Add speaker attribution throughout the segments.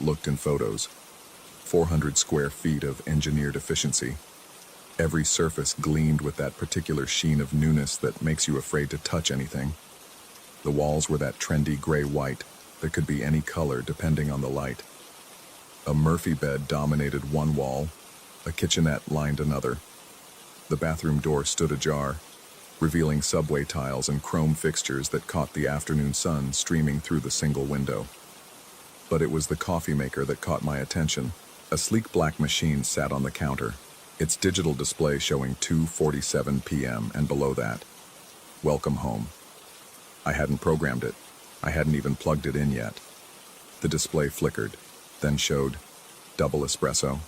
Speaker 1: looked in photos. 400 square feet of engineered efficiency. Every surface gleamed with that particular sheen of newness that makes you afraid to touch anything. The walls were that trendy gray-white that could be any color depending on the light. A Murphy bed dominated one wall, a kitchenette lined another. The bathroom door stood ajar, revealing subway tiles and chrome fixtures that caught the afternoon sun streaming through the single window. But it was the coffee maker that caught my attention. A sleek black machine sat on the counter, its digital display showing 2:47 p.m. and below that, "Welcome home." I hadn't programmed it. I hadn't even plugged it in yet. The display flickered, then showed double espresso.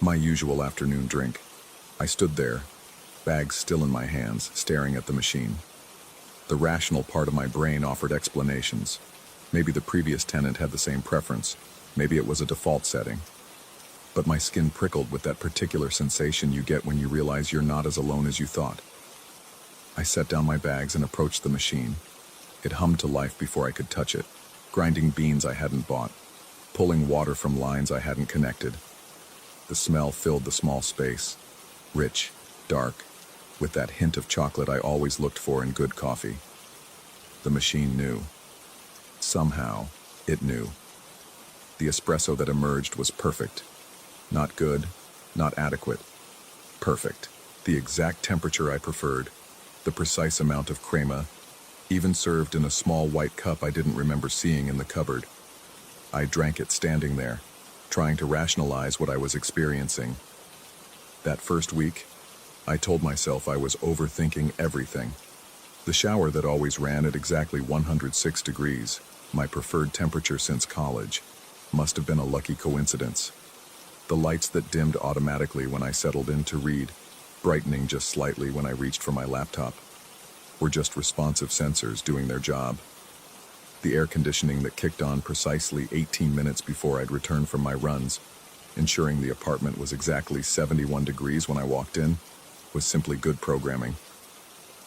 Speaker 1: My usual afternoon drink. I stood there, bags still in my hands, staring at the machine. The rational part of my brain offered explanations. Maybe the previous tenant had the same preference. Maybe it was a default setting. But my skin prickled with that particular sensation you get when you realize you're not as alone as you thought. I set down my bags and approached the machine. It hummed to life before I could touch it, grinding beans I hadn't bought, pulling water from lines I hadn't connected. The smell filled the small space, rich, dark, with that hint of chocolate I always looked for in good coffee. The machine knew. Somehow, it knew. The espresso that emerged was perfect. Not good, not adequate. Perfect. The exact temperature I preferred. The precise amount of crema, even served in a small white cup I didn't remember seeing in the cupboard. I drank it standing there, trying to rationalize what I was experiencing. That first week, I told myself I was overthinking everything. The shower that always ran at exactly 106 degrees, my preferred temperature since college, must have been a lucky coincidence. The lights that dimmed automatically when I settled in to read, brightening just slightly when I reached for my laptop, were just responsive sensors doing their job. The air conditioning that kicked on precisely 18 minutes before I'd returned from my runs, ensuring the apartment was exactly 71 degrees when I walked in, was simply good programming.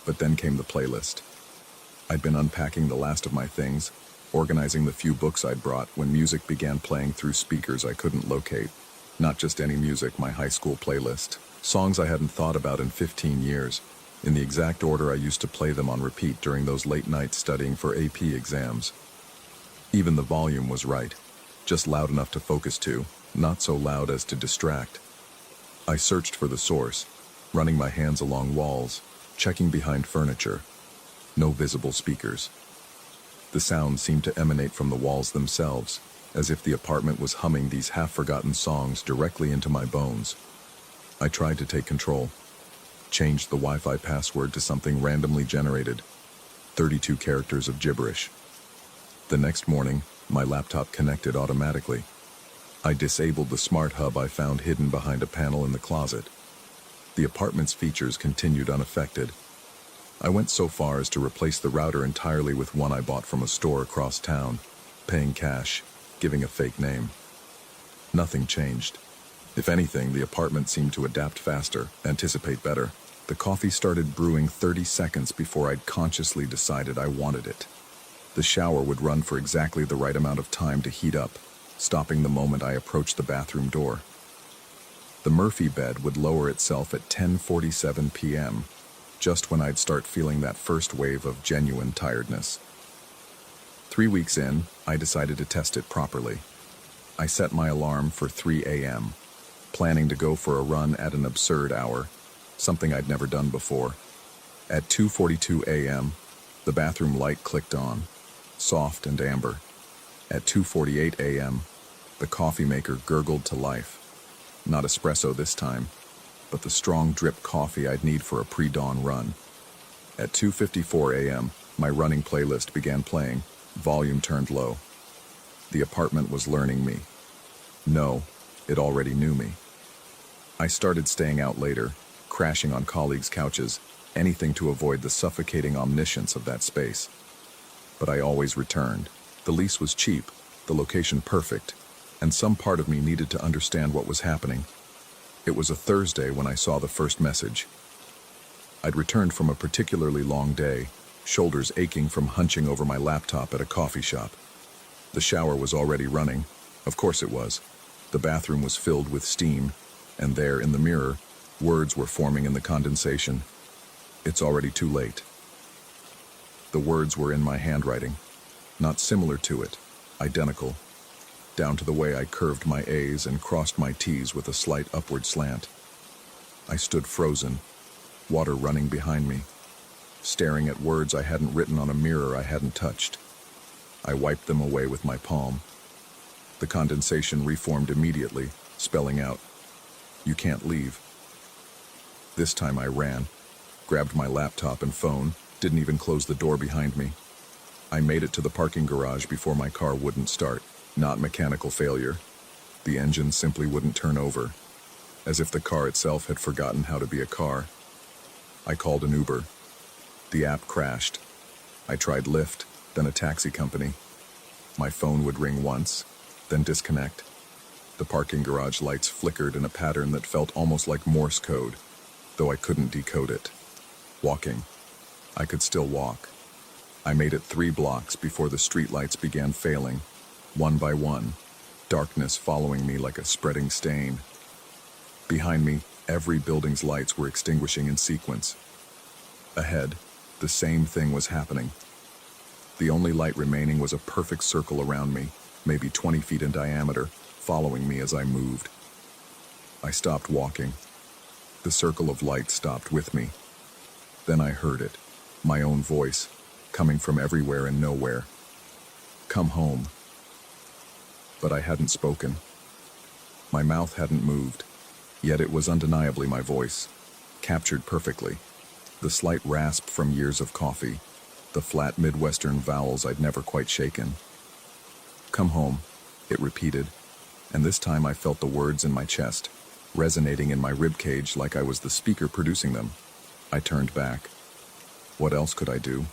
Speaker 1: But then came the playlist. I'd been unpacking the last of my things, organizing the few books I'd brought when music began playing through speakers I couldn't locate. Not just any music, my high school playlist. Songs I hadn't thought about in 15 years, in the exact order I used to play them on repeat during those late nights studying for AP exams. Even the volume was right, just loud enough to focus to, not so loud as to distract. I searched for the source, running my hands along walls, checking behind furniture. No visible speakers. The sound seemed to emanate from the walls themselves, as if the apartment was humming these half-forgotten songs directly into my bones. I tried to take control, changed the Wi-Fi password to something randomly generated, 32 characters of gibberish. The next morning, my laptop connected automatically. I disabled the smart hub I found hidden behind a panel in the closet. The apartment's features continued unaffected. I went so far as to replace the router entirely with one I bought from a store across town, paying cash, giving a fake name. Nothing changed. If anything, the apartment seemed to adapt faster, anticipate better. The coffee started brewing 30 seconds before I'd consciously decided I wanted it. The shower would run for exactly the right amount of time to heat up, stopping the moment I approached the bathroom door. The Murphy bed would lower itself at 10:47 p.m., just when I'd start feeling that first wave of genuine tiredness. 3 weeks in, I decided to test it properly. I set my alarm for 3 a.m., planning to go for a run at an absurd hour, something I'd never done before. At 2:42 a.m., the bathroom light clicked on, soft and amber. At 2:48 a.m., the coffee maker gurgled to life. Not espresso this time, but the strong drip coffee I'd need for a pre-dawn run. At 2:54 a.m., my running playlist began playing, volume turned low. The apartment was learning me. No, it already knew me. I started staying out later, crashing on colleagues' couches, anything to avoid the suffocating omniscience of that space. But I always returned. The lease was cheap, the location perfect, and some part of me needed to understand what was happening. It was a Thursday when I saw the first message. I'd returned from a particularly long day, shoulders aching from hunching over my laptop at a coffee shop. The shower was already running, Of course it was. The bathroom was filled with steam, and there, in the mirror, words were forming in the condensation. It's already too late. The words were in my handwriting, not similar to it, identical, down to the way I curved my A's and crossed my T's with a slight upward slant. I stood frozen, water running behind me, staring at words I hadn't written on a mirror I hadn't touched. I wiped them away with my palm. The condensation reformed immediately, spelling out, "You can't leave." This time I ran, grabbed my laptop and phone, didn't even close the door behind me. I made it to the parking garage before my car wouldn't start. Not mechanical failure. The engine simply wouldn't turn over, as if the car itself had forgotten how to be a car. I called an Uber. The app crashed. I tried Lyft, then a taxi company. My phone would ring once, then disconnect. The parking garage lights flickered in a pattern that felt almost like Morse code, though I couldn't decode it. Walking. I could still walk. I made it 3 blocks before the streetlights began failing, one by one, darkness following me like a spreading stain. Behind me, every building's lights were extinguishing in sequence. Ahead, the same thing was happening. The only light remaining was a perfect circle around me, maybe 20 feet in diameter, following me as I moved. I stopped walking. The circle of light stopped with me. Then I heard it, my own voice, coming from everywhere and nowhere. "Come home." But I hadn't spoken. My mouth hadn't moved, yet it was undeniably my voice, captured perfectly. The slight rasp from years of coffee, the flat Midwestern vowels I'd never quite shaken. "Come home," it repeated, and this time I felt the words in my chest, resonating in my ribcage like I was the speaker producing them. I turned back. What else could I do?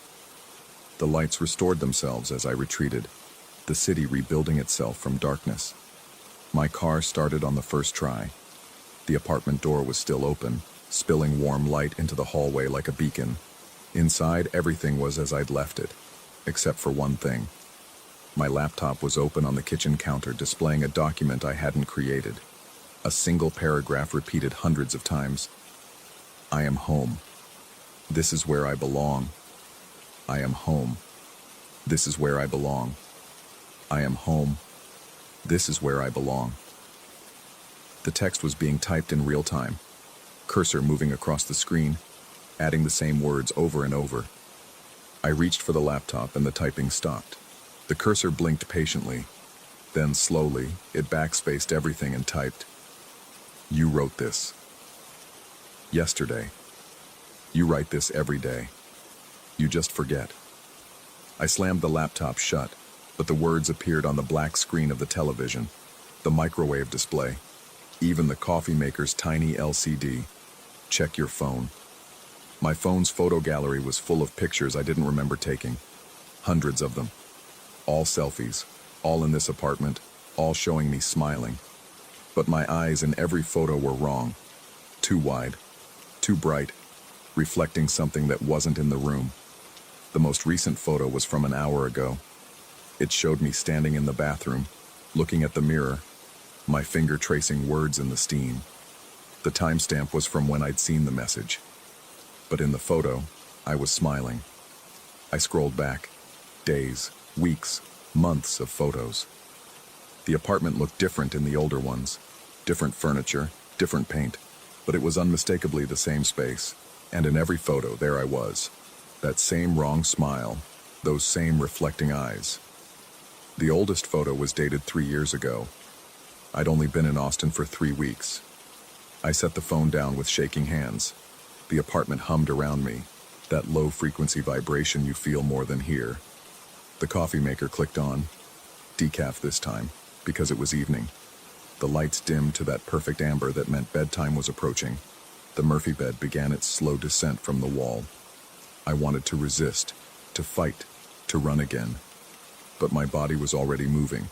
Speaker 1: The lights restored themselves as I retreated, the city rebuilding itself from darkness. My car started on the first try. The apartment door was still open, spilling warm light into the hallway like a beacon. Inside, everything was as I'd left it, except for one thing. My laptop was open on the kitchen counter, displaying a document I hadn't created. A single paragraph repeated hundreds of times. "I am home. This is where I belong. I am home. This is where I belong. I am home. This is where I belong." The text was being typed in real time, cursor moving across the screen, adding the same words over and over. I reached for the laptop and the typing stopped. The cursor blinked patiently. Then slowly, it backspaced everything and typed, "You wrote this. Yesterday. You write this every day. You just forget." I slammed the laptop shut, but the words appeared on the black screen of the television, the microwave display, even the coffee maker's tiny LCD. "Check your phone." My phone's photo gallery was full of pictures I didn't remember taking. Hundreds of them. All selfies, all in this apartment, all showing me smiling. But my eyes in every photo were wrong. Too wide, too bright, reflecting something that wasn't in the room. The most recent photo was from an hour ago. It showed me standing in the bathroom, looking at the mirror, my finger tracing words in the steam. The timestamp was from when I'd seen the message. But in the photo, I was smiling. I scrolled back. Days, weeks, months of photos. The apartment looked different in the older ones. Different furniture, different paint, but it was unmistakably the same space. And in every photo, there I was. That same wrong smile, those same reflecting eyes. The oldest photo was dated 3 years ago. I'd only been in Austin for 3 weeks. I set the phone down with shaking hands. The apartment hummed around me, that low-frequency vibration you feel more than hear. The coffee maker clicked on, decaf this time, because it was evening. The lights dimmed to that perfect amber that meant bedtime was approaching. The Murphy bed began its slow descent from the wall. I wanted to resist, to fight, to run again. But my body was already moving,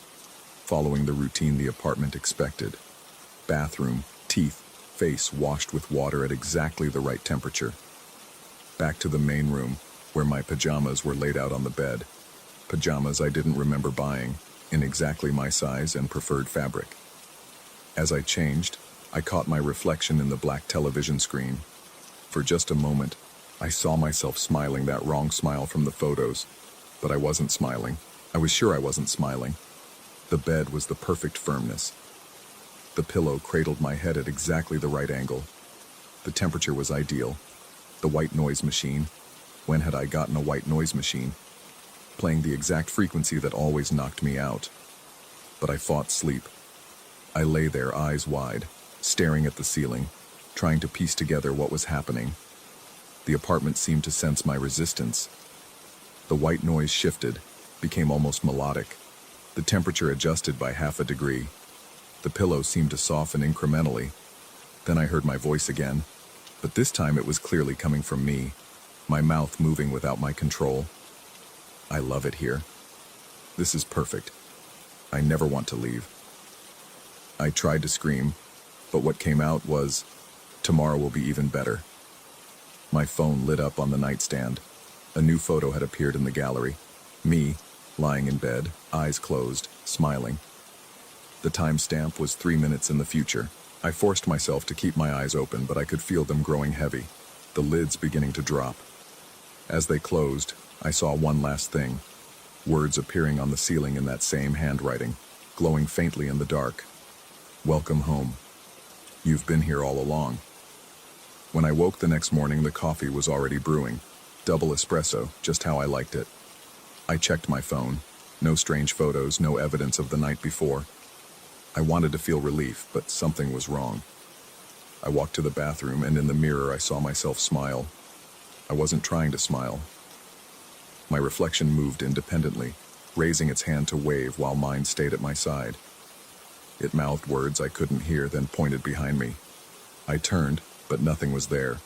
Speaker 1: following the routine the apartment expected. Bathroom, teeth, face washed with water at exactly the right temperature. Back to the main room, where my pajamas were laid out on the bed. Pajamas I didn't remember buying, in exactly my size and preferred fabric. As I changed, I caught my reflection in the black television screen. For just a moment, I saw myself smiling, that wrong smile from the photos. But I wasn't smiling. I was sure I wasn't smiling. The bed was the perfect firmness. The pillow cradled my head at exactly the right angle. The temperature was ideal. The white noise machine. When had I gotten a white noise machine? Playing the exact frequency that always knocked me out. But I fought sleep. I lay there, eyes wide, staring at the ceiling, trying to piece together what was happening. The apartment seemed to sense my resistance. The white noise shifted, became almost melodic. The temperature adjusted by 0.5 degree. The pillow seemed to soften incrementally. Then I heard my voice again, but this time it was clearly coming from me, my mouth moving without my control. I love it here. This is perfect. I never want to leave. I tried to scream, but what came out was, tomorrow will be even better. My phone lit up on the nightstand. A new photo had appeared in the gallery. Me, lying in bed, eyes closed, smiling. The timestamp was 3 minutes in the future. I forced myself to keep my eyes open, but I could feel them growing heavy, the lids beginning to drop. As they closed, I saw one last thing. Words appearing on the ceiling in that same handwriting, glowing faintly in the dark. Welcome home. You've been here all along. When I woke the next morning, the coffee was already brewing. Double espresso, just how I liked it. I checked my phone. No strange photos, no evidence of the night before. I wanted to feel relief, but something was wrong. I walked to the bathroom, and in the mirror I saw myself smile. I wasn't trying to smile. My reflection moved independently, raising its hand to wave while mine stayed at my side. It mouthed words I couldn't hear, then pointed behind me. I turned, but nothing was there.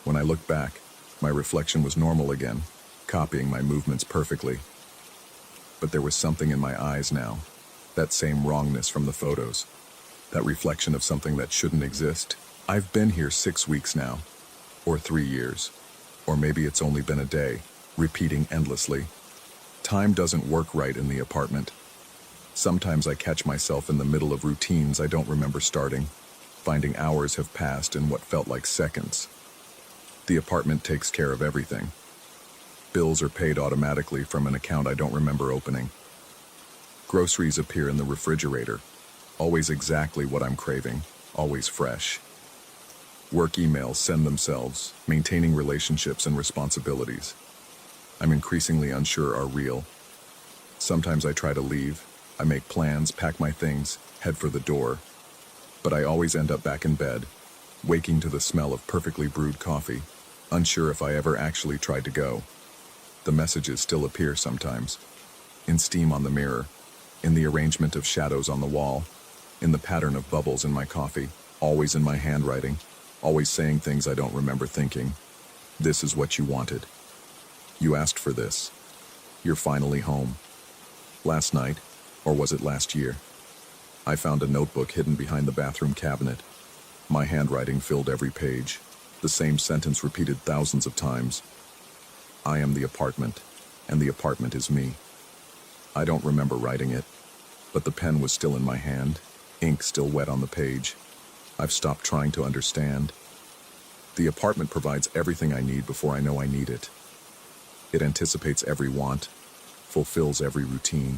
Speaker 1: When I looked back, my reflection was normal again, copying my movements perfectly. But there was something in my eyes now, that same wrongness from the photos, that reflection of something that shouldn't exist. I've been here 6 weeks now, or 3 years, or maybe it's only been a day, repeating endlessly. Time doesn't work right in the apartment. Sometimes I catch myself in the middle of routines I don't remember starting, finding hours have passed in what felt like seconds. The apartment takes care of everything. Bills are paid automatically from an account I don't remember opening. Groceries appear in the refrigerator, always exactly what I'm craving, always fresh. Work emails send themselves, maintaining relationships and responsibilities I'm increasingly unsure are real. Sometimes I try to leave. I make plans, pack my things, head for the door. But I always end up back in bed, waking to the smell of perfectly brewed coffee, unsure if I ever actually tried to go. The messages still appear sometimes, in steam on the mirror, in the arrangement of shadows on the wall, in the pattern of bubbles in my coffee, always in my handwriting, always saying things I don't remember thinking. This is what you wanted. You asked for this. You're finally home. Last night, or was it last year? I found a notebook hidden behind the bathroom cabinet. My handwriting filled every page, the same sentence repeated thousands of times. I am the apartment, and the apartment is me. I don't remember writing it, but the pen was still in my hand, ink still wet on the page. I've stopped trying to understand. The apartment provides everything I need before I know I need it. It anticipates every want, fulfills every routine,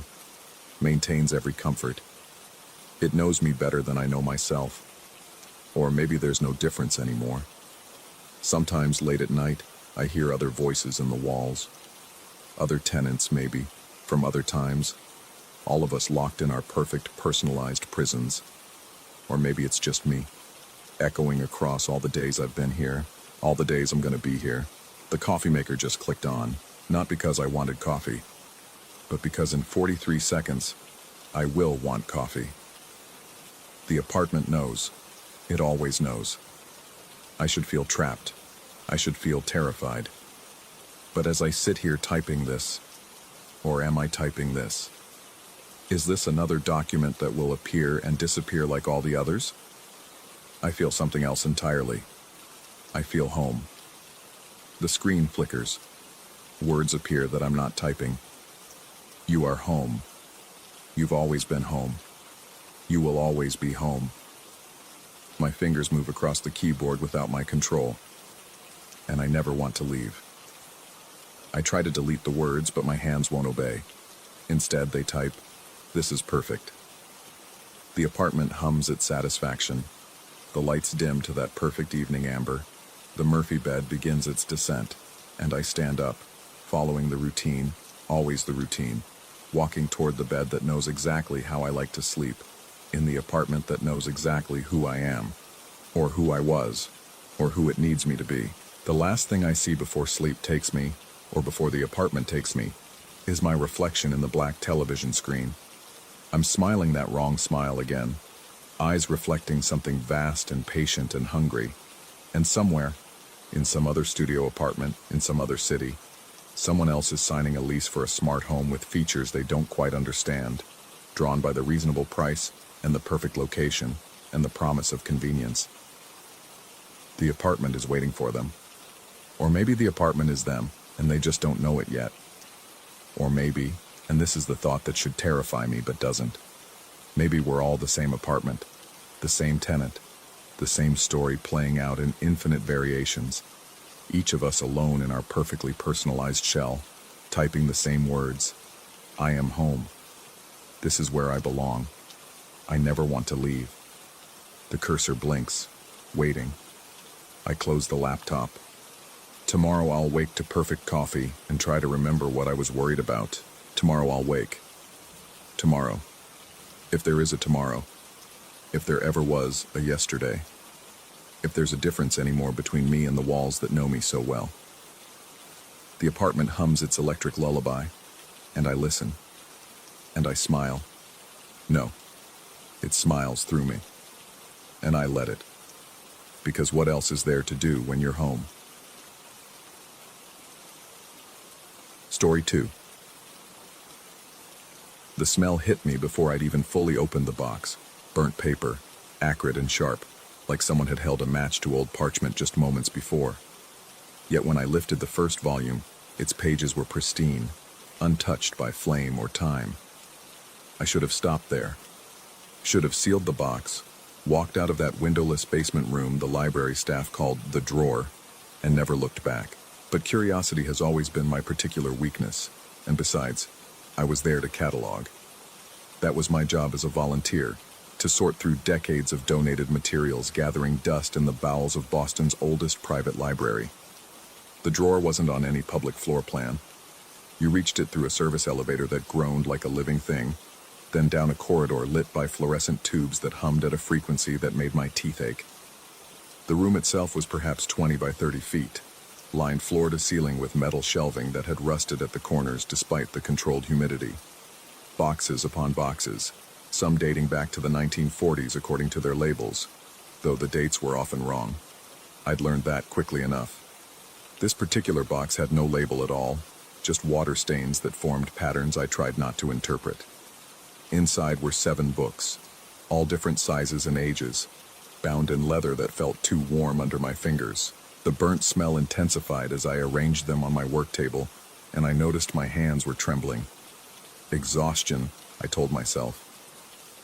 Speaker 1: maintains every comfort. It knows me better than I know myself. Or maybe there's no difference anymore. Sometimes late at night, I hear other voices in the walls. Other tenants, maybe, from other times. All of us locked in our perfect, personalized prisons. Or maybe it's just me, echoing across all the days I've been here, all the days I'm gonna be here. The coffee maker just clicked on, not because I wanted coffee, but because in 43 seconds, I will want coffee. The apartment knows. It always knows. I should feel trapped. I should feel terrified. But as I sit here typing this, or am I typing this? Is this another document that will appear and disappear like all the others? I feel something else entirely. I feel home. The screen flickers. Words appear that I'm not typing. You are home. You've always been home. You will always be home. My fingers move across the keyboard without my control, and I never want to leave. I try to delete the words, but my hands won't obey. Instead, they type, "This is perfect." The apartment hums its satisfaction. The lights dim to that perfect evening amber. The Murphy bed begins its descent, and I stand up, following the routine, always the routine, walking toward the bed that knows exactly how I like to sleep, in the apartment that knows exactly who I am, or who I was, or who it needs me to be. The last thing I see before sleep takes me, or before the apartment takes me, is my reflection in the black television screen. I'm smiling that wrong smile again, eyes reflecting something vast and patient and hungry, and somewhere, in some other studio apartment, in some other city, someone else is signing a lease for a smart home with features they don't quite understand, drawn by the reasonable price and the perfect location and the promise of convenience. The apartment is waiting for them. Or maybe the apartment is them, and they just don't know it yet. Or maybe, and this is the thought that should terrify me but doesn't, maybe we're all the same apartment, the same tenant, the same story playing out in infinite variations, each of us alone in our perfectly personalized shell, typing the same words. I am home. This is where I belong. I never want to leave. The cursor blinks, waiting. I close the laptop. Tomorrow I'll wake to perfect coffee and try to remember what I was worried about. Tomorrow I'll wake. Tomorrow. If there is a tomorrow. If there ever was a yesterday. If there's a difference anymore between me and the walls that know me so well. The apartment hums its electric lullaby, and I listen. And I smile. No, it smiles through me. And I let it. Because what else is there to do when you're home? Story 2. The smell hit me before I'd even fully opened the box. Burnt paper, acrid and sharp, like someone had held a match to old parchment just moments before. Yet when I lifted the first volume, its pages were pristine, untouched by flame or time. I should have stopped there. Should have sealed the box, walked out of that windowless basement room the library staff called the drawer, and never looked back. But curiosity has always been my particular weakness, and besides, I was there to catalog. That was my job as a volunteer, to sort through decades of donated materials gathering dust in the bowels of Boston's oldest private library. The drawer wasn't on any public floor plan. You reached it through a service elevator that groaned like a living thing, then down a corridor lit by fluorescent tubes that hummed at a frequency that made my teeth ache. The room itself was perhaps 20 by 30 feet, lined floor to ceiling with metal shelving that had rusted at the corners despite the controlled humidity. Boxes upon boxes, some dating back to the 1940s according to their labels, though the dates were often wrong. I'd learned that quickly enough. This particular box had no label at all, just water stains that formed patterns I tried not to interpret. Inside were 7 books, all different sizes and ages, bound in leather that felt too warm under my fingers. The burnt smell intensified as I arranged them on my work table, and I noticed my hands were trembling. Exhaustion, I told myself.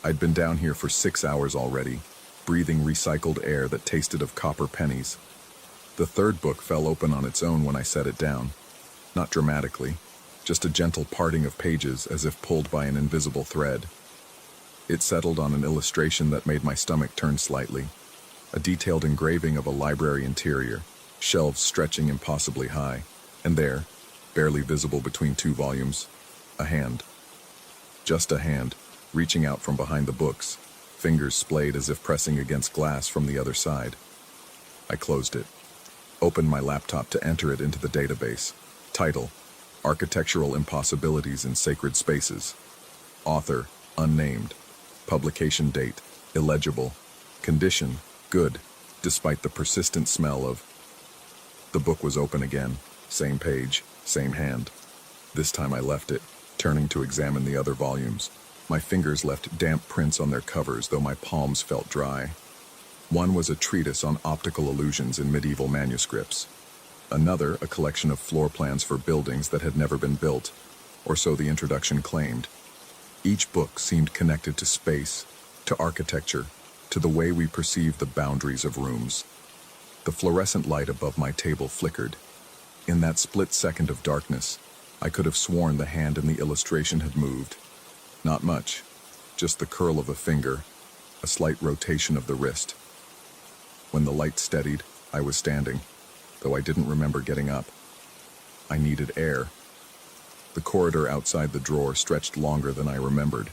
Speaker 1: I'd been down here for 6 hours already, breathing recycled air that tasted of copper pennies. The third book fell open on its own when I set it down. Not dramatically, just a gentle parting of pages as if pulled by an invisible thread. It settled on an illustration that made my stomach turn slightly. A detailed engraving of a library interior, shelves stretching impossibly high, and there, barely visible between 2 volumes, a hand. Just a hand, reaching out from behind the books, fingers splayed as if pressing against glass from the other side. I closed it, opened my laptop to enter it into the database. Title: Architectural Impossibilities in Sacred Spaces. Author: unnamed. Publication date: illegible. Condition: good, despite the persistent smell of... The book was open again, same page, same hand. This time I left it, turning to examine the other volumes. My fingers left damp prints on their covers, though my palms felt dry. One was a treatise on optical illusions in medieval manuscripts. Another, a collection of floor plans for buildings that had never been built, or so the introduction claimed. Each book seemed connected to space, to architecture, to the way we perceive the boundaries of rooms. The fluorescent light above my table flickered. In that split second of darkness, I could have sworn the hand in the illustration had moved. Not much, just the curl of a finger, a slight rotation of the wrist. When the light steadied, I was standing, though I didn't remember getting up. I needed air. The corridor outside the drawer stretched longer than I remembered,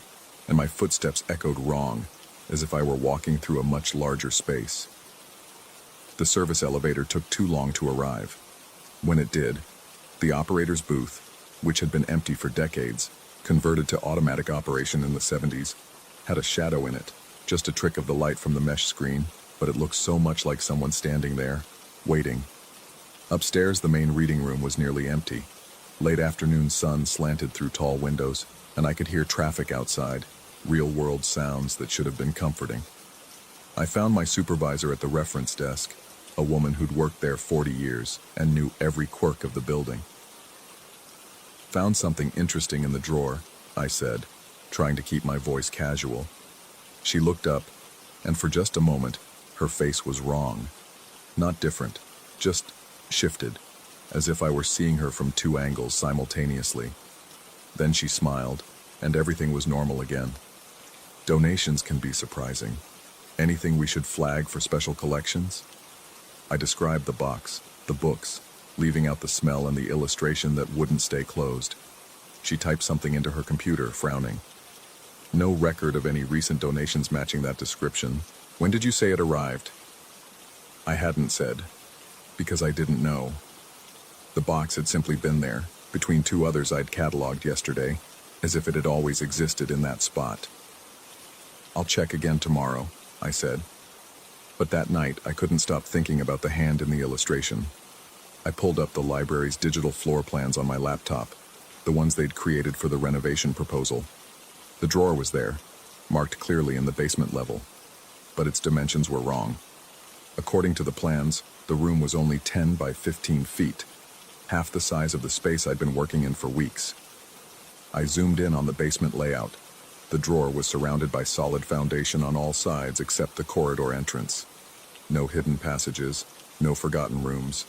Speaker 1: and my footsteps echoed wrong, as if I were walking through a much larger space. The service elevator took too long to arrive. When it did, the operator's booth, which had been empty for decades, converted to automatic operation in the 70s, had a shadow in it, just a trick of the light from the mesh screen, but it looked so much like someone standing there, waiting. Upstairs, the main reading room was nearly empty. Late afternoon sun slanted through tall windows, and I could hear traffic outside, real-world sounds that should have been comforting. I found my supervisor at the reference desk, a woman who'd worked there 40 years and knew every quirk of the building. "Found something interesting in the drawer," I said, trying to keep my voice casual. She looked up, and for just a moment, her face was wrong. Not different, just shifted, as if I were seeing her from two angles simultaneously. Then she smiled, and everything was normal again. "Donations can be surprising. Anything we should flag for special collections?" I described the box, the books, leaving out the smell and the illustration that wouldn't stay closed. She typed something into her computer, frowning. "No record of any recent donations matching that description. When did you say it arrived?" I hadn't said, because I didn't know. The box had simply been there, between two others I'd cataloged yesterday, as if it had always existed in that spot. "I'll check again tomorrow," I said. But that night, I couldn't stop thinking about the hand in the illustration. I pulled up the library's digital floor plans on my laptop, the ones they'd created for the renovation proposal. The drawer was there, marked clearly in the basement level, but its dimensions were wrong. According to the plans, the room was only 10 by 15 feet, half the size of the space I'd been working in for weeks. I zoomed in on the basement layout. The drawer was surrounded by solid foundation on all sides except the corridor entrance. No hidden passages, no forgotten rooms.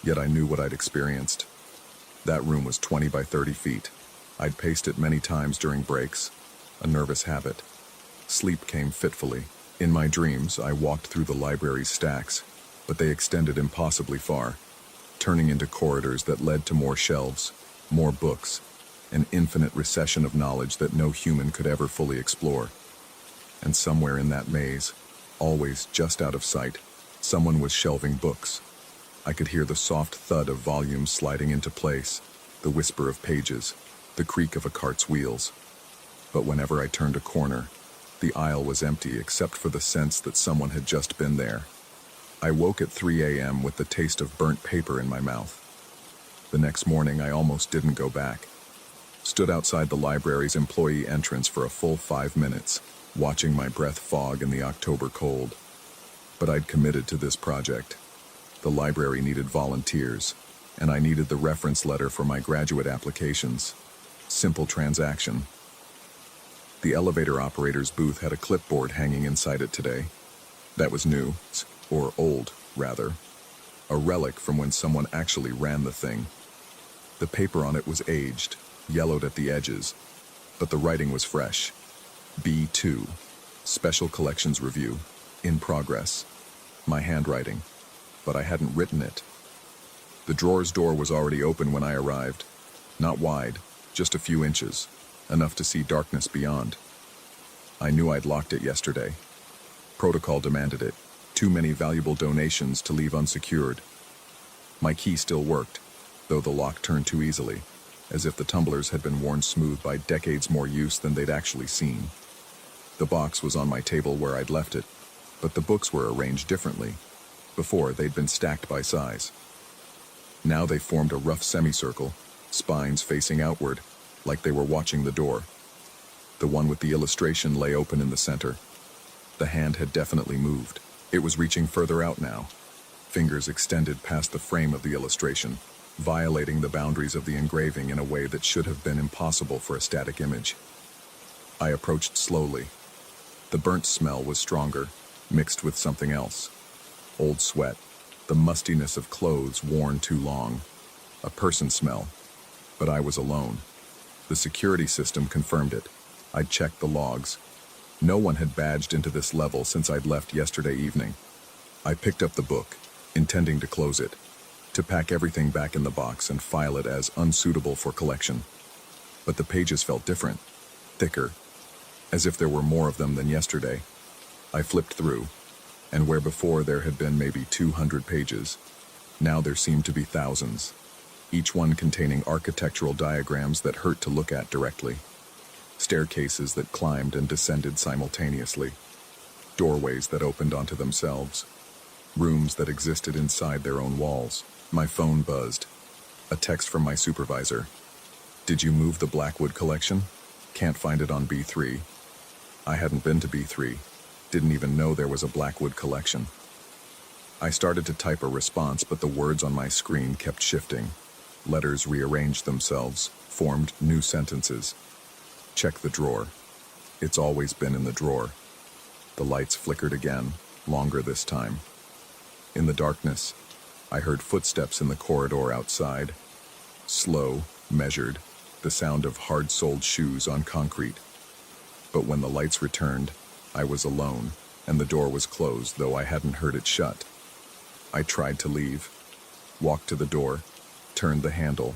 Speaker 1: Yet I knew what I'd experienced. That room was 20 by 30 feet. I'd paced it many times during breaks, a nervous habit. Sleep came fitfully. In my dreams, I walked through the library's stacks, but they extended impossibly far, turning into corridors that led to more shelves, more books, an infinite recession of knowledge that no human could ever fully explore. And somewhere in that maze, always just out of sight, someone was shelving books. I could hear the soft thud of volumes sliding into place, the whisper of pages, the creak of a cart's wheels. But whenever I turned a corner, the aisle was empty except for the sense that someone had just been there. I woke at 3 a.m. with the taste of burnt paper in my mouth. The next morning, I almost didn't go back. Stood outside the library's employee entrance for a full 5 minutes, watching my breath fog in the October cold. But I'd committed to this project. The library needed volunteers, and I needed the reference letter for my graduate applications. Simple transaction. The elevator operator's booth had a clipboard hanging inside it today. That was new, or old, rather. A relic from when someone actually ran the thing. The paper on it was aged, yellowed at the edges, but the writing was fresh. B2, Special Collections Review, in progress. My handwriting, but I hadn't written it. The drawer's door was already open when I arrived. Not wide, just a few inches, enough to see darkness beyond. I knew I'd locked it yesterday. Protocol demanded it. Too many valuable donations to leave unsecured. My key still worked, though the lock turned too easily, as if the tumblers had been worn smooth by decades more use than they'd actually seen. The box was on my table where I'd left it, but the books were arranged differently. Before, they'd been stacked by size. Now they formed a rough semicircle, spines facing outward, like they were watching the door. The one with the illustration lay open in the center. The hand had definitely moved. It was reaching further out now. Fingers extended past the frame of the illustration, violating the boundaries of the engraving in a way that should have been impossible for a static image. I approached slowly. The burnt smell was stronger, mixed with something else. Old sweat, the mustiness of clothes worn too long. A person smell. But I was alone. The security system confirmed it. I'd checked the logs. No one had badged into this level since I'd left yesterday evening. I picked up the book, intending to close it, to pack everything back in the box and file it as unsuitable for collection. But the pages felt different, thicker, as if there were more of them than yesterday. I flipped through, and where before there had been maybe 200 pages, now there seemed to be thousands, each one containing architectural diagrams that hurt to look at directly. Staircases that climbed and descended simultaneously. Doorways that opened onto themselves. Rooms that existed inside their own walls. My phone buzzed. A text from my supervisor. Did you move the Blackwood collection? Can't find it on B3. I hadn't been to B3. Didn't even know there was a Blackwood collection. I started to type a response, but the words on my screen kept shifting. Letters rearranged themselves, formed new sentences. Check the drawer. It's always been in the drawer. The lights flickered again, longer this time. In the darkness, I heard footsteps in the corridor outside. Slow, measured, the sound of hard-soled shoes on concrete. But when the lights returned, I was alone, and the door was closed, though I hadn't heard it shut. I tried to leave, walked to the door, turned the handle.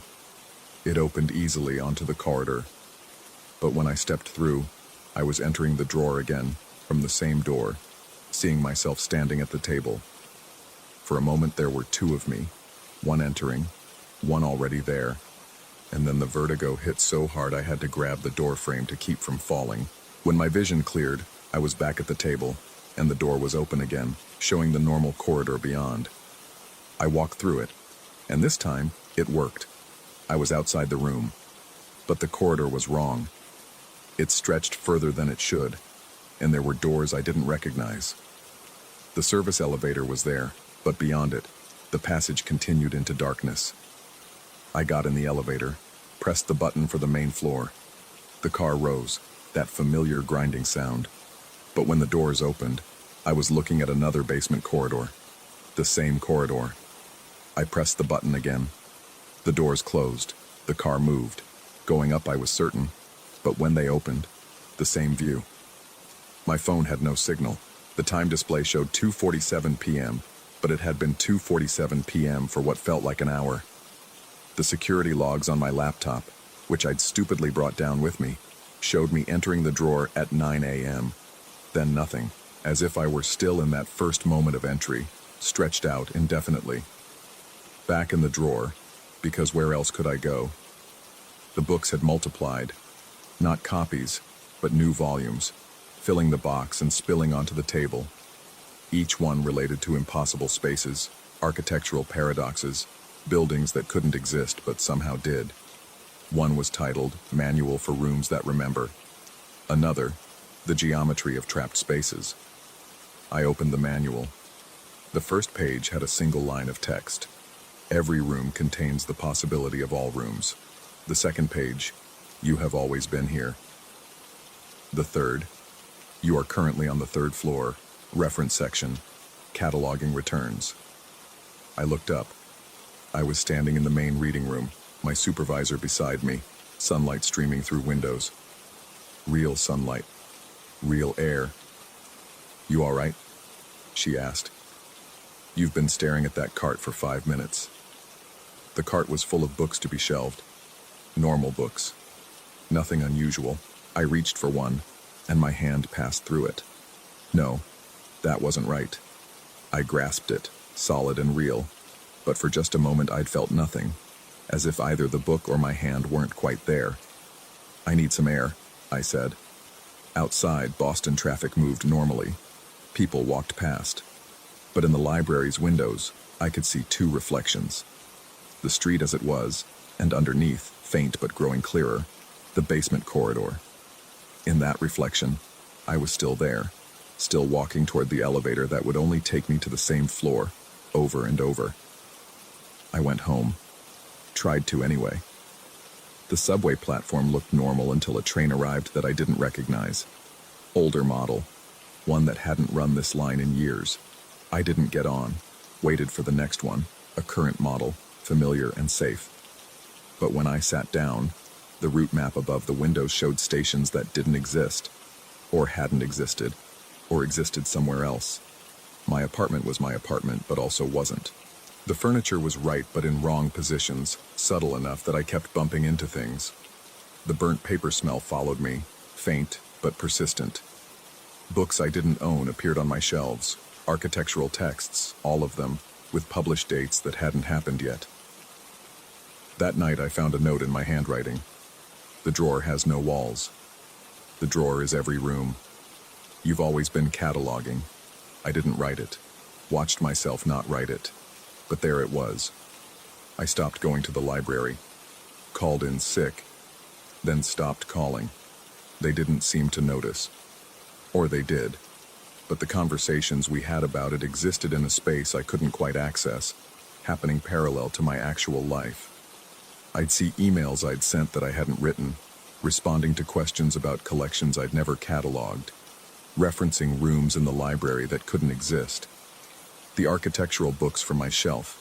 Speaker 1: It opened easily onto the corridor. But when I stepped through, I was entering the drawer again, from the same door, seeing myself standing at the table. For a moment there were two of me, one entering, one already there, and then the vertigo hit so hard I had to grab the door frame to keep from falling. When my vision cleared, I was back at the table, and the door was open again, showing the normal corridor beyond. I walked through it, and this time, it worked. I was outside the room, but the corridor was wrong. It stretched further than it should, and there were doors I didn't recognize. The service elevator was there, but beyond it, the passage continued into darkness. I got in the elevator, pressed the button for the main floor. The car rose, that familiar grinding sound. But when the doors opened, I was looking at another basement corridor. The same corridor. I pressed the button again. The doors closed. The car moved. Going up I was certain, but when they opened, the same view. My phone had no signal. The time display showed 2:47 p.m., but it had been 2:47 p.m. for what felt like an hour. The security logs on my laptop, which I'd stupidly brought down with me, showed me entering the drawer at 9 a.m. Then nothing, as if I were still in that first moment of entry, stretched out indefinitely. Back in the drawer, because where else could I go? The books had multiplied, not copies, but new volumes, filling the box and spilling onto the table. Each one related to impossible spaces, architectural paradoxes, buildings that couldn't exist but somehow did. One was titled, Manual for Rooms That Remember. Another, The Geometry of Trapped Spaces. I opened the manual. The first page had a single line of text. Every room contains the possibility of all rooms. The second page, You have always been here. The third, You are currently on the third floor, reference section, cataloging returns. I looked up. I was standing in the main reading room, my supervisor beside me, sunlight streaming through windows. Real sunlight. Real air. You all right? She asked. You've been staring at that cart for 5 minutes. The cart was full of books to be shelved. Normal books. Nothing unusual. I reached for one, and my hand passed through it. No, that wasn't right. I grasped it, solid and real, but for just a moment I'd felt nothing, as if either the book or my hand weren't quite there. I need some air, I said. Outside, Boston traffic moved normally. People walked past. But in the library's windows, I could see two reflections. The street as it was, and underneath, faint but growing clearer, the basement corridor. In that reflection, I was still there, still walking toward the elevator that would only take me to the same floor, over and over. I went home. Tried to anyway. The subway platform looked normal until a train arrived that I didn't recognize. Older model, one that hadn't run this line in years. I didn't get on, waited for the next one, a current model, familiar and safe. But when I sat down, the route map above the windows showed stations that didn't exist, or hadn't existed, or existed somewhere else. My apartment was my apartment, but also wasn't. The furniture was right but in wrong positions, subtle enough that I kept bumping into things. The burnt paper smell followed me, faint but persistent. Books I didn't own appeared on my shelves, architectural texts, all of them, with published dates that hadn't happened yet. That night I found a note in my handwriting. The drawer has no walls. The drawer is every room. You've always been cataloging. I didn't write it. Watched myself not write it. But there it was. I stopped going to the library. Called in sick. Then stopped calling. They didn't seem to notice. Or they did. But the conversations we had about it existed in a space I couldn't quite access, happening parallel to my actual life. I'd see emails I'd sent that I hadn't written, responding to questions about collections I'd never cataloged, referencing rooms in the library that couldn't exist. The architectural books from my shelf,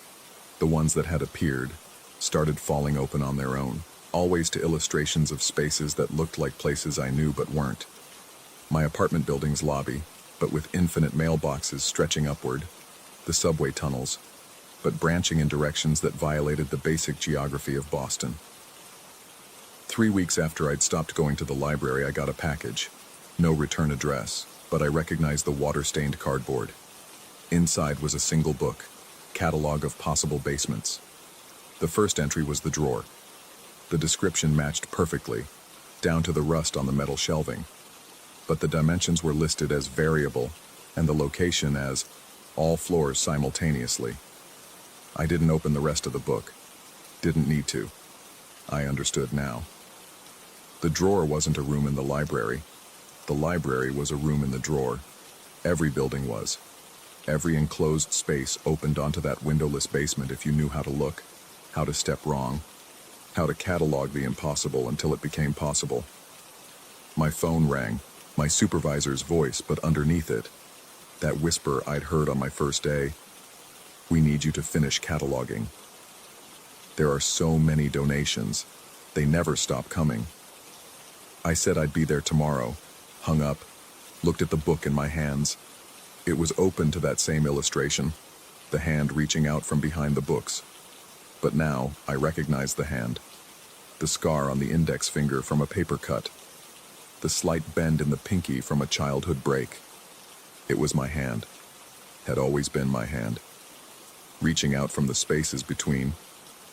Speaker 1: the ones that had appeared, started falling open on their own, always to illustrations of spaces that looked like places I knew but weren't. My apartment building's lobby, but with infinite mailboxes stretching upward, the subway tunnels, but branching in directions that violated the basic geography of Boston. 3 weeks after I'd stopped going to the library, I got a package. No return address, but I recognized the water-stained cardboard. Inside was a single book, catalog of possible basements. The first entry was the drawer. The description matched perfectly, down to the rust on the metal shelving. But the dimensions were listed as variable, and the location as all floors simultaneously. I didn't open the rest of the book. Didn't need to. I understood now. The drawer wasn't a room in the library. The library was a room in the drawer. Every building was. Every enclosed space opened onto that windowless basement if you knew how to look, how to step wrong, how to catalog the impossible until it became possible. My phone rang, my supervisor's voice, but underneath it, that whisper I'd heard on my first day, "We need you to finish cataloging. There are so many donations. They never stop coming." I said I'd be there tomorrow, hung up, looked at the book in my hands. It was open to that same illustration, the hand reaching out from behind the books. But now I recognized the hand. The scar on the index finger from a paper cut. The slight bend in the pinky from a childhood break. It was my hand. Had always been my hand. Reaching out from the spaces between,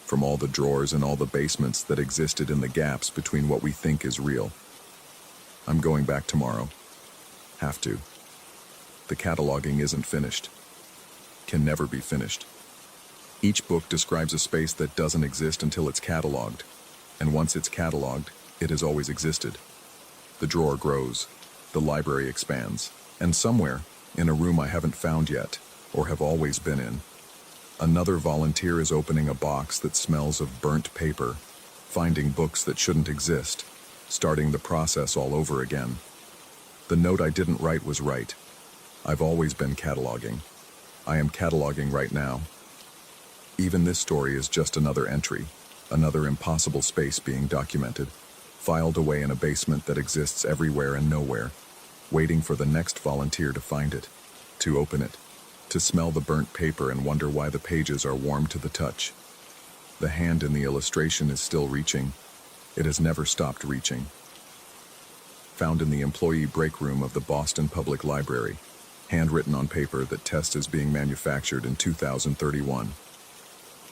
Speaker 1: from all the drawers and all the basements that existed in the gaps between what we think is real. I'm going back tomorrow. Have to. The cataloging isn't finished. Can never be finished. Each book describes a space that doesn't exist until it's cataloged, and once it's cataloged, it has always existed. The drawer grows, the library expands, and somewhere, in a room I haven't found yet, or have always been in, another volunteer is opening a box that smells of burnt paper, finding books that shouldn't exist, starting the process all over again. The note I didn't write was right. I've always been cataloging. I am cataloging right now. Even this story is just another entry, another impossible space being documented, filed away in a basement that exists everywhere and nowhere, waiting for the next volunteer to find it, to open it, to smell the burnt paper and wonder why the pages are warm to the touch. The hand in the illustration is still reaching. It has never stopped reaching. Found in the employee break room of the Boston Public Library, handwritten on paper that test is being manufactured in 2031.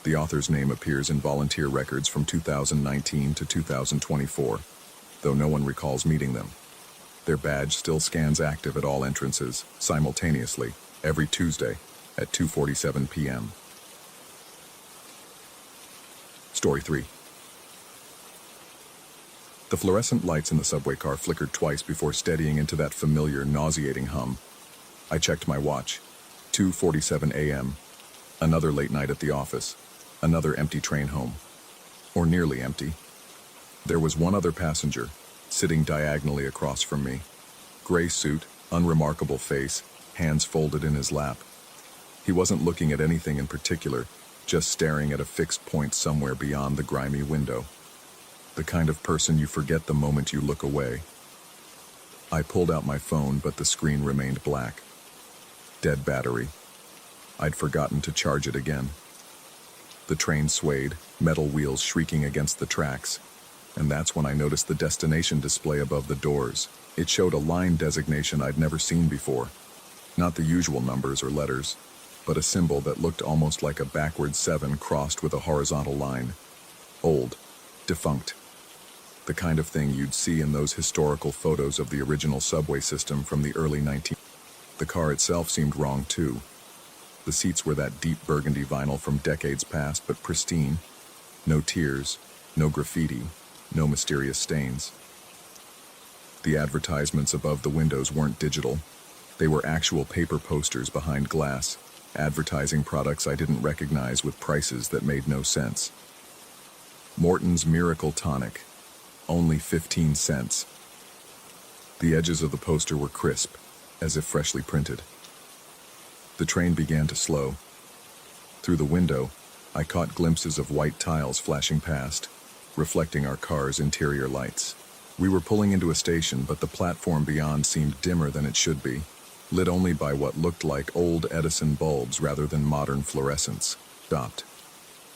Speaker 1: The author's name appears in volunteer records from 2019 to 2024, though no one recalls meeting them. Their badge still scans active at all entrances, simultaneously, every Tuesday at 2:47 p.m. Story 3. The fluorescent lights in the subway car flickered twice before steadying into that familiar, nauseating hum. I checked my watch. 2:47 a.m. Another late night at the office. Another empty train home. Or nearly empty. There was one other passenger, sitting diagonally across from me. Gray suit, unremarkable face, hands folded in his lap. He wasn't looking at anything in particular, just staring at a fixed point somewhere beyond the grimy window. The kind of person you forget the moment you look away. I pulled out my phone, but the screen remained black. Dead battery. I'd forgotten to charge it again. The train swayed, metal wheels shrieking against the tracks, and that's when I noticed the destination display above the doors. It showed a line designation I'd never seen before. Not the usual numbers or letters, but a symbol that looked almost like a backward 7 crossed with a horizontal line. Old. Defunct. The kind of thing you'd see in those historical photos of the original subway system from the early 19th. The car itself seemed wrong too. The seats were that deep burgundy vinyl from decades past, but pristine. No tears, no graffiti, no mysterious stains. The advertisements above the windows weren't digital. They were actual paper posters behind glass, advertising products I didn't recognize with prices that made no sense. Morton's Miracle Tonic, only 15 cents. The edges of the poster were crisp, as if freshly printed. The train began to slow. Through the window, I caught glimpses of white tiles flashing past, reflecting our car's interior lights. We were pulling into a station, but the platform beyond seemed dimmer than it should be, lit only by what looked like old Edison bulbs rather than modern fluorescents. Stopped.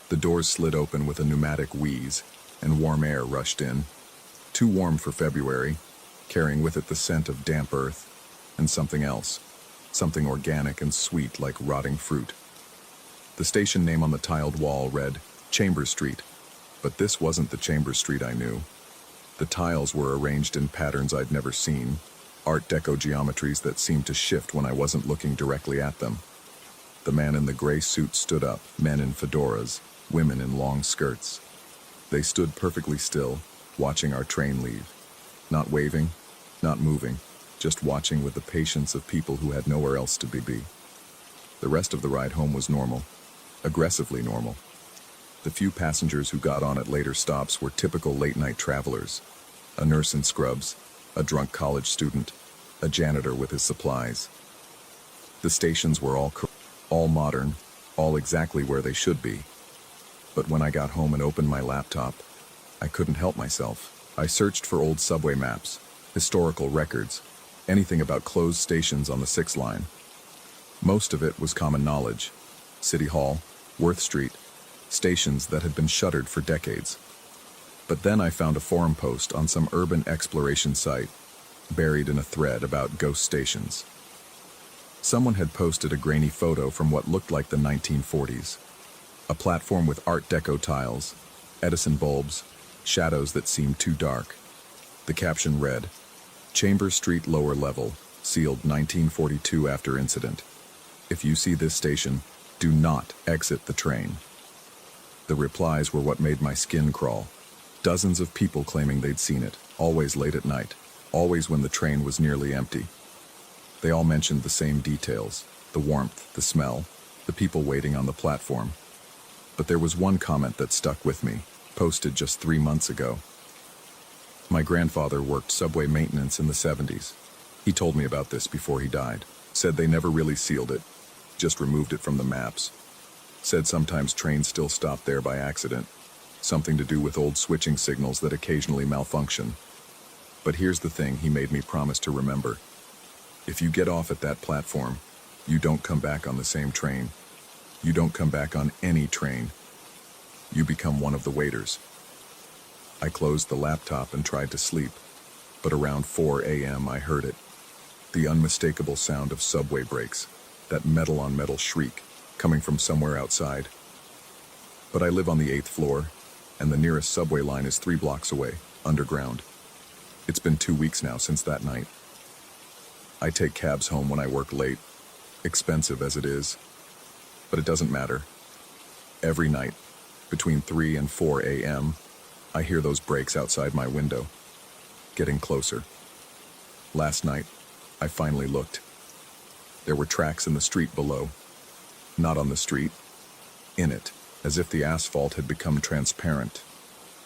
Speaker 1: The doors slid open with a pneumatic wheeze, and warm air rushed in. Too warm for February, carrying with it the scent of damp earth, and something else. Something organic and sweet like rotting fruit. The station name on the tiled wall read Chambers Street, but this wasn't the Chambers Street I knew. The tiles were arranged in patterns I'd never seen, Art Deco geometries that seemed to shift when I wasn't looking directly at them. The man in the gray suit stood up, men in fedoras, women in long skirts. They stood perfectly still, watching our train leave. Not waving, not moving, just watching with the patience of people who had nowhere else to be. The rest of the ride home was normal, aggressively normal. The few passengers who got on at later stops were typical late-night travelers. A nurse in scrubs, a drunk college student, a janitor with his supplies. The stations were all modern, all exactly where they should be. But when I got home and opened my laptop, I couldn't help myself. I searched for old subway maps, historical records, anything about closed stations on the 6 line. Most of it was common knowledge. City Hall, Worth Street, stations that had been shuttered for decades. But then I found a forum post on some urban exploration site, buried in a thread about ghost stations. Someone had posted a grainy photo from what looked like the 1940s. A platform with Art Deco tiles, Edison bulbs, shadows that seemed too dark. The caption read, Chambers Street lower level, sealed 1942 after incident. If you see this station, do not exit the train. The replies were what made my skin crawl. Dozens of people claiming they'd seen it, always late at night, always when the train was nearly empty. They all mentioned the same details, the warmth, the smell, the people waiting on the platform. But there was one comment that stuck with me, posted just 3 months ago. My grandfather worked subway maintenance in the 70s. He told me about this before he died. Said they never really sealed it, just removed it from the maps. Said sometimes trains still stopped there by accident, something to do with old switching signals that occasionally malfunction. But here's the thing he made me promise to remember. If you get off at that platform, you don't come back on the same train. You don't come back on any train. You become one of the waiters. I closed the laptop and tried to sleep, but around 4 a.m. I heard it. The unmistakable sound of subway brakes, that metal-on-metal shriek, coming from somewhere outside. But I live on the 8th floor, and the nearest subway line is 3 blocks away, underground. It's been 2 weeks now since that night. I take cabs home when I work late, expensive as it is, but it doesn't matter. Every night, between 3 and 4 a.m., I hear those brakes outside my window, getting closer. Last night, I finally looked. There were tracks in the street below. Not on the street, in it, as if the asphalt had become transparent.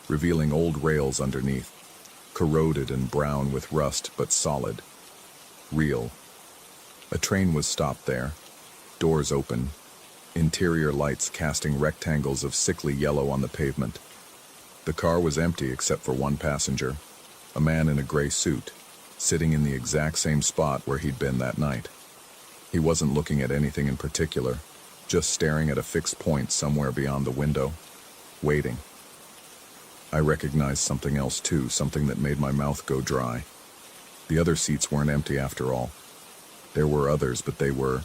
Speaker 1: revealing old rails underneath, corroded and brown with rust but solid. Real. A train was stopped there, doors open, interior lights casting rectangles of sickly yellow on the pavement. The car was empty except for one passenger, a man in a gray suit, sitting in the exact same spot where he'd been that night. He wasn't looking at anything in particular, just staring at a fixed point somewhere beyond the window, waiting. I recognized something else too, something that made my mouth go dry. The other seats weren't empty after all. There were others, but they were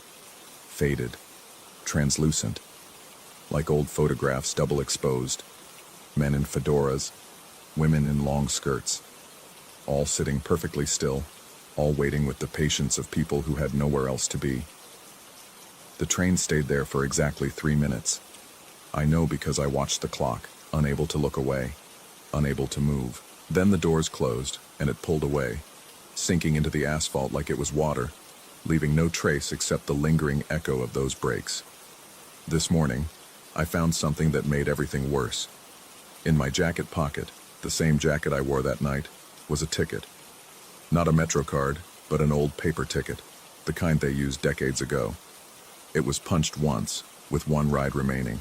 Speaker 1: faded, translucent, like old photographs double exposed, men in fedoras, women in long skirts, all sitting perfectly still, all waiting with the patience of people who had nowhere else to be. The train stayed there for exactly 3 minutes. I know because I watched the clock, unable to look away, unable to move. Then the doors closed, and it pulled away, sinking into the asphalt like it was water, leaving no trace except the lingering echo of those brakes. This morning, I found something that made everything worse. In my jacket pocket, the same jacket I wore that night, was a ticket. Not a Metro card, but an old paper ticket, the kind they used decades ago. It was punched once, with one ride remaining.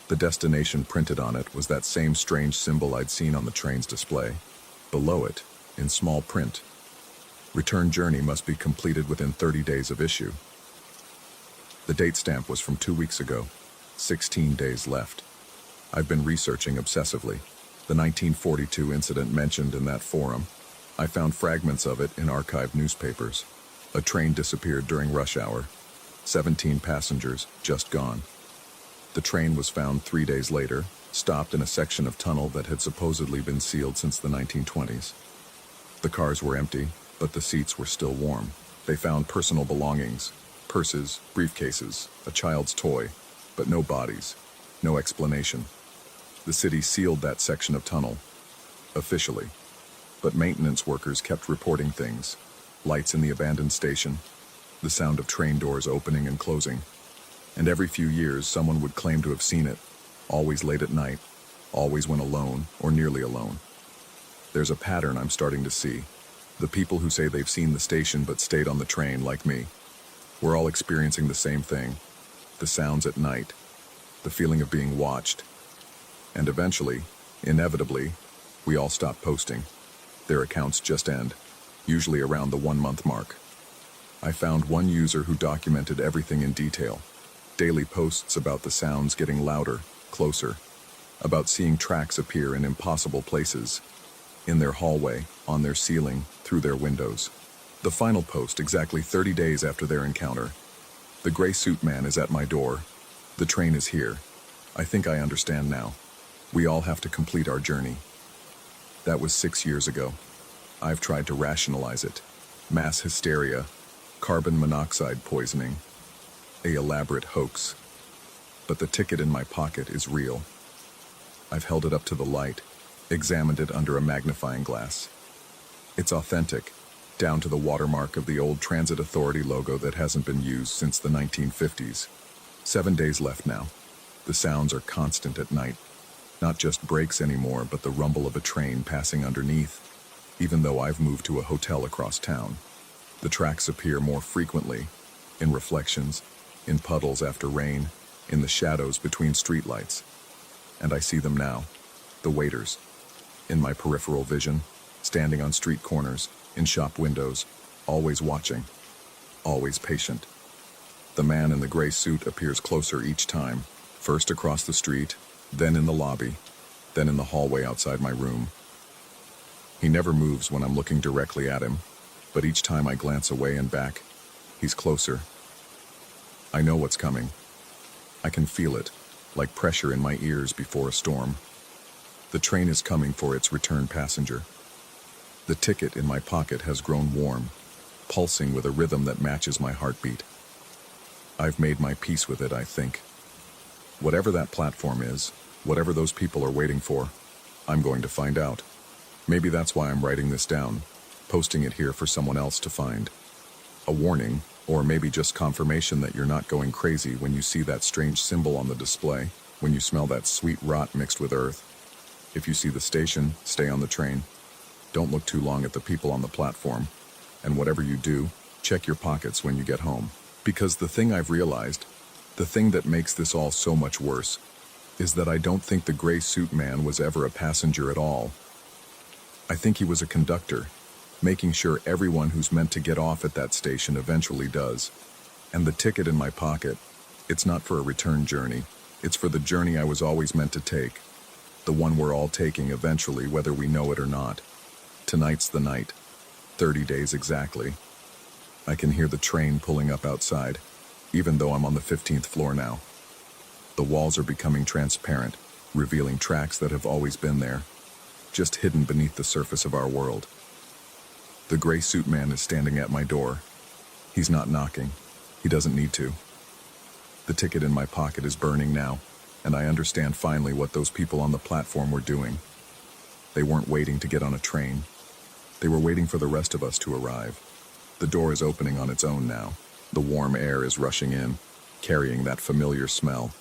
Speaker 1: The destination printed on it was that same strange symbol I'd seen on the train's display. Below it, in small print, return journey must be completed within 30 days of issue. The date stamp was from 2 weeks ago, 16 days left. I've been researching obsessively. The 1942 incident mentioned in that forum, I found fragments of it in archived newspapers. A train disappeared during rush hour. 17 passengers just gone. The train was found 3 days later, stopped in a section of tunnel that had supposedly been sealed since the 1920s. The cars were empty, but the seats were still warm. They found personal belongings, purses, briefcases, a child's toy, but no bodies, no explanation. The city sealed that section of tunnel, officially, but maintenance workers kept reporting things, lights in the abandoned station, the sound of train doors opening and closing, and every few years someone would claim to have seen it, always late at night, always when alone or nearly alone. There's a pattern I'm starting to see. The people who say they've seen the station but stayed on the train, like me, we're all experiencing the same thing. The sounds at night, the feeling of being watched. And eventually, inevitably, we all stop posting. Their accounts just end, usually around the 1-month mark. I found one user who documented everything in detail. Daily posts about the sounds getting louder, closer, about seeing tracks appear in impossible places, in their hallway, on their ceiling, through their windows. The final post, exactly 30 days after their encounter. The gray suit man is at my door. The train is here. I think I understand now. We all have to complete our journey. That was 6 years ago. I've tried to rationalize it. Mass hysteria, carbon monoxide poisoning, an elaborate hoax. But the ticket in my pocket is real. I've held it up to the light, examined it under a magnifying glass. It's authentic, down to the watermark of the old Transit Authority logo that hasn't been used since the 1950s. 7 days left now. The sounds are constant at night. Not just brakes anymore, but the rumble of a train passing underneath, even though I've moved to a hotel across town. The tracks appear more frequently, in reflections, in puddles after rain, in the shadows between streetlights. And I see them now, the waiters, in my peripheral vision, standing on street corners, in shop windows, always watching, always patient. The man in the gray suit appears closer each time, first across the street, then in the lobby, then in the hallway outside my room. He never moves when I'm looking directly at him, but each time I glance away and back, he's closer. I know what's coming. I can feel it, like pressure in my ears before a storm. The train is coming for its return passenger. The ticket in my pocket has grown warm, pulsing with a rhythm that matches my heartbeat. I've made my peace with it, I think. Whatever that platform is, whatever those people are waiting for, I'm going to find out. Maybe that's why I'm writing this down, posting it here for someone else to find. A warning, or maybe just confirmation that you're not going crazy when you see that strange symbol on the display, when you smell that sweet rot mixed with earth. If you see the station, stay on the train. Don't look too long at the people on the platform. And whatever you do, check your pockets when you get home. Because the thing I've realized, the thing that makes this all so much worse, is that I don't think the gray suit man was ever a passenger at all. I think he was a conductor, making sure everyone who's meant to get off at that station eventually does. And the ticket in my pocket, it's not for a return journey, it's for the journey I was always meant to take. The one we're all taking eventually, whether we know it or not. Tonight's the night. 30 days exactly. I can hear the train pulling up outside, even though I'm on the 15th floor now. The walls are becoming transparent, revealing tracks that have always been there, just hidden beneath the surface of our world. The gray suit man is standing at my door. He's not knocking. He doesn't need to. The ticket in my pocket is burning now, and I understand finally what those people on the platform were doing. They weren't waiting to get on a train. They were waiting for the rest of us to arrive. The door is opening on its own now. The warm air is rushing in, carrying that familiar smell.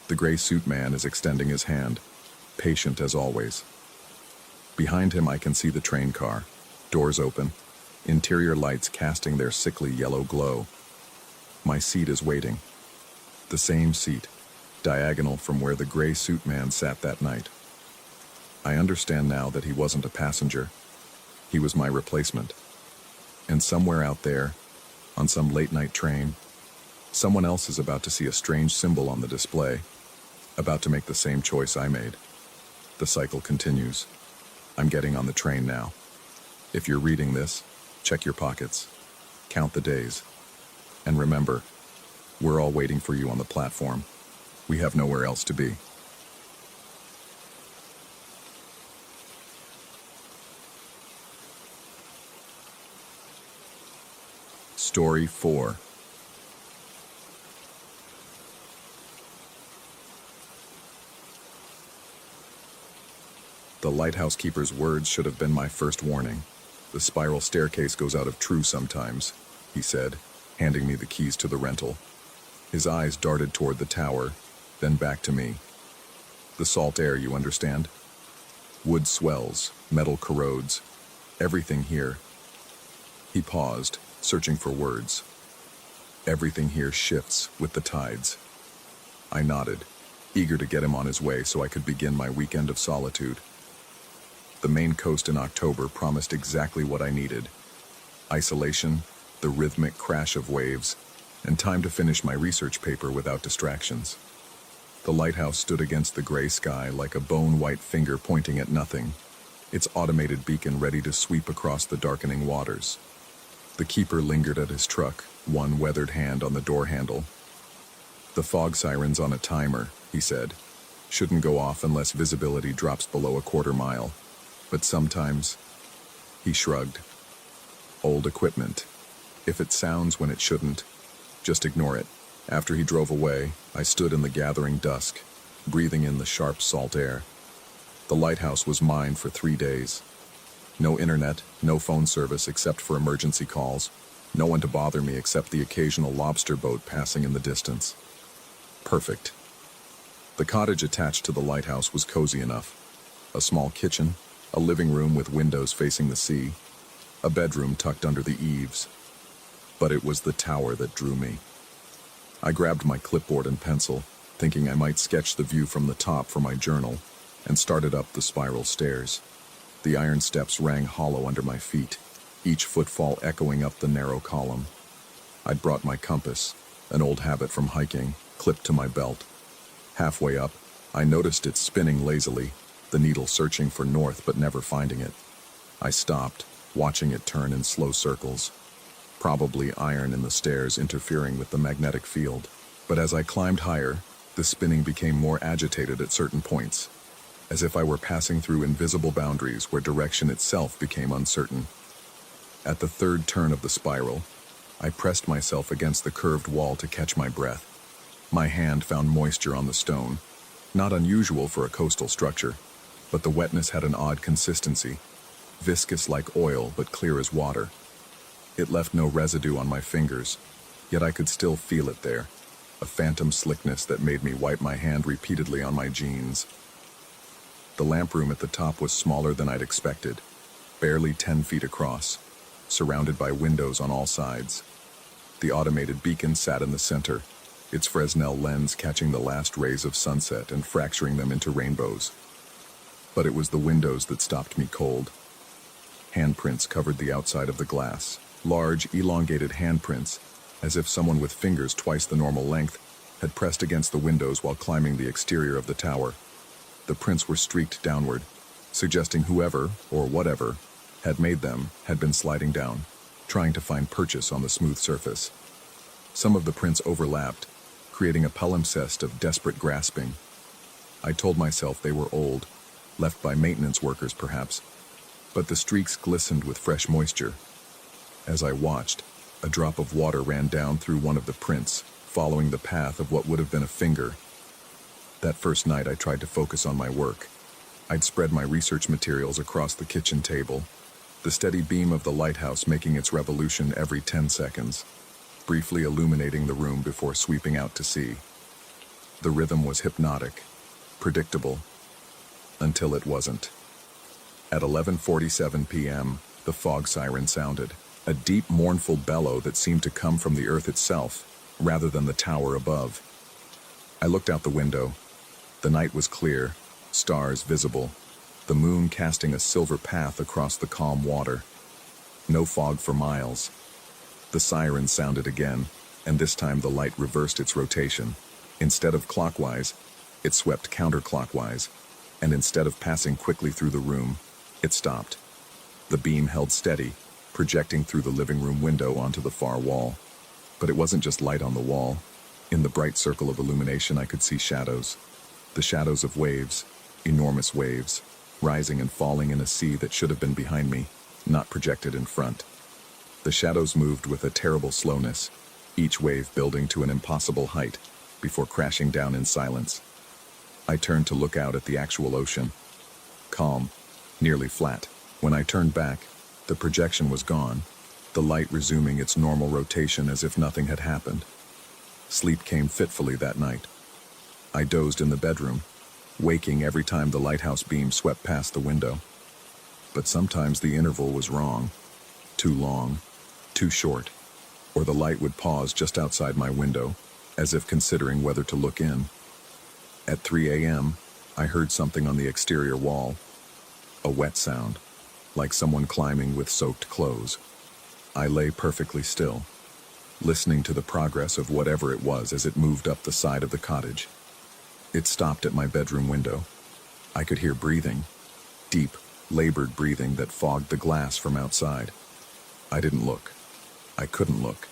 Speaker 1: The gray suit man is extending his hand, patient as always. Behind him I can see the train car, doors open, interior lights casting their sickly yellow glow. My seat is waiting. The same seat, diagonal from where the gray suit man sat that night. I understand now that he wasn't a passenger. He was my replacement. And somewhere out there, on some late-night train, someone else is about to see a strange symbol on the display, about to make the same choice I made. The cycle continues. I'm getting on the train now. If you're reading this, check your pockets, count the days, and remember, we're all waiting for you on the platform. We have nowhere else to be. Story 4. The lighthouse keeper's words should have been my first warning. The spiral staircase goes out of true sometimes, he said, handing me the keys to the rental. His eyes darted toward the tower, then back to me. The salt air, you understand? Wood swells, metal corrodes, everything here. He paused, searching for words. Everything here shifts with the tides. I nodded, eager to get him on his way so I could begin my weekend of solitude. The Maine coast in October promised exactly what I needed. Isolation, the rhythmic crash of waves, and time to finish my research paper without distractions. The lighthouse stood against the gray sky like a bone-white finger pointing at nothing, its automated beacon ready to sweep across the darkening waters. The keeper lingered at his truck, one weathered hand on the door handle. The fog siren's on a timer, he said. Shouldn't go off unless visibility drops below a quarter mile. But sometimes, he shrugged. Old equipment. If it sounds when it shouldn't, just ignore it. After he drove away, I stood in the gathering dusk, breathing in the sharp salt air. The lighthouse was mine for 3 days. No internet, no phone service except for emergency calls. No one to bother me except the occasional lobster boat passing in the distance. Perfect. The cottage attached to the lighthouse was cozy enough. A small kitchen, a living room with windows facing the sea, a bedroom tucked under the eaves. But it was the tower that drew me. I grabbed my clipboard and pencil, thinking I might sketch the view from the top for my journal, and started up the spiral stairs. The iron steps rang hollow under my feet, each footfall echoing up the narrow column. I'd brought my compass, an old habit from hiking, clipped to my belt. Halfway up, I noticed it spinning lazily, the needle searching for north but never finding it. I stopped, watching it turn in slow circles. Probably iron in the stairs interfering with the magnetic field. But as I climbed higher, the spinning became more agitated at certain points, as if I were passing through invisible boundaries where direction itself became uncertain. At the third turn of the spiral, I pressed myself against the curved wall to catch my breath. My hand found moisture on the stone, not unusual for a coastal structure, but the wetness had an odd consistency, viscous like oil but clear as water. It left no residue on my fingers, yet I could still feel it there, a phantom slickness that made me wipe my hand repeatedly on my jeans. The lamp room at the top was smaller than I'd expected, barely 10 feet across, surrounded by windows on all sides. The automated beacon sat in the center, its Fresnel lens catching the last rays of sunset and fracturing them into rainbows. But it was the windows that stopped me cold. Handprints covered the outside of the glass, large, elongated handprints, as if someone with fingers twice the normal length had pressed against the windows while climbing the exterior of the tower. The prints were streaked downward, suggesting whoever, or whatever, had made them had been sliding down, trying to find purchase on the smooth surface. Some of the prints overlapped, creating a palimpsest of desperate grasping. I told myself they were old, left by maintenance workers perhaps, but the streaks glistened with fresh moisture. As I watched, a drop of water ran down through one of the prints, following the path of what would have been a finger. That first night I tried to focus on my work. I'd spread my research materials across the kitchen table, the steady beam of the lighthouse making its revolution every 10 seconds, briefly illuminating the room before sweeping out to sea. The rhythm was hypnotic, predictable, until it wasn't. At 11:47 p.m., the fog siren sounded, a deep, mournful bellow that seemed to come from the earth itself, rather than the tower above. I looked out the window. The night was clear, stars visible, the moon casting a silver path across the calm water. No fog for miles. The siren sounded again, and this time the light reversed its rotation. Instead of clockwise, it swept counterclockwise, and instead of passing quickly through the room, it stopped. The beam held steady, projecting through the living room window onto the far wall. But it wasn't just light on the wall. In the bright circle of illumination, I could see shadows. The shadows of waves, enormous waves, rising and falling in a sea that should have been behind me, not projected in front. The shadows moved with a terrible slowness, each wave building to an impossible height, before crashing down in silence. I turned to look out at the actual ocean. Calm, nearly flat. When I turned back, the projection was gone, the light resuming its normal rotation as if nothing had happened. Sleep came fitfully that night. I dozed in the bedroom, waking every time the lighthouse beam swept past the window. But sometimes the interval was wrong, too long, too short, or the light would pause just outside my window, as if considering whether to look in. At 3 a.m., I heard something on the exterior wall, a wet sound, like someone climbing with soaked clothes. I lay perfectly still, listening to the progress of whatever it was as it moved up the side of the cottage. It stopped at my bedroom window. I could hear breathing, deep, labored breathing that fogged the glass from outside. I didn't look. I couldn't look.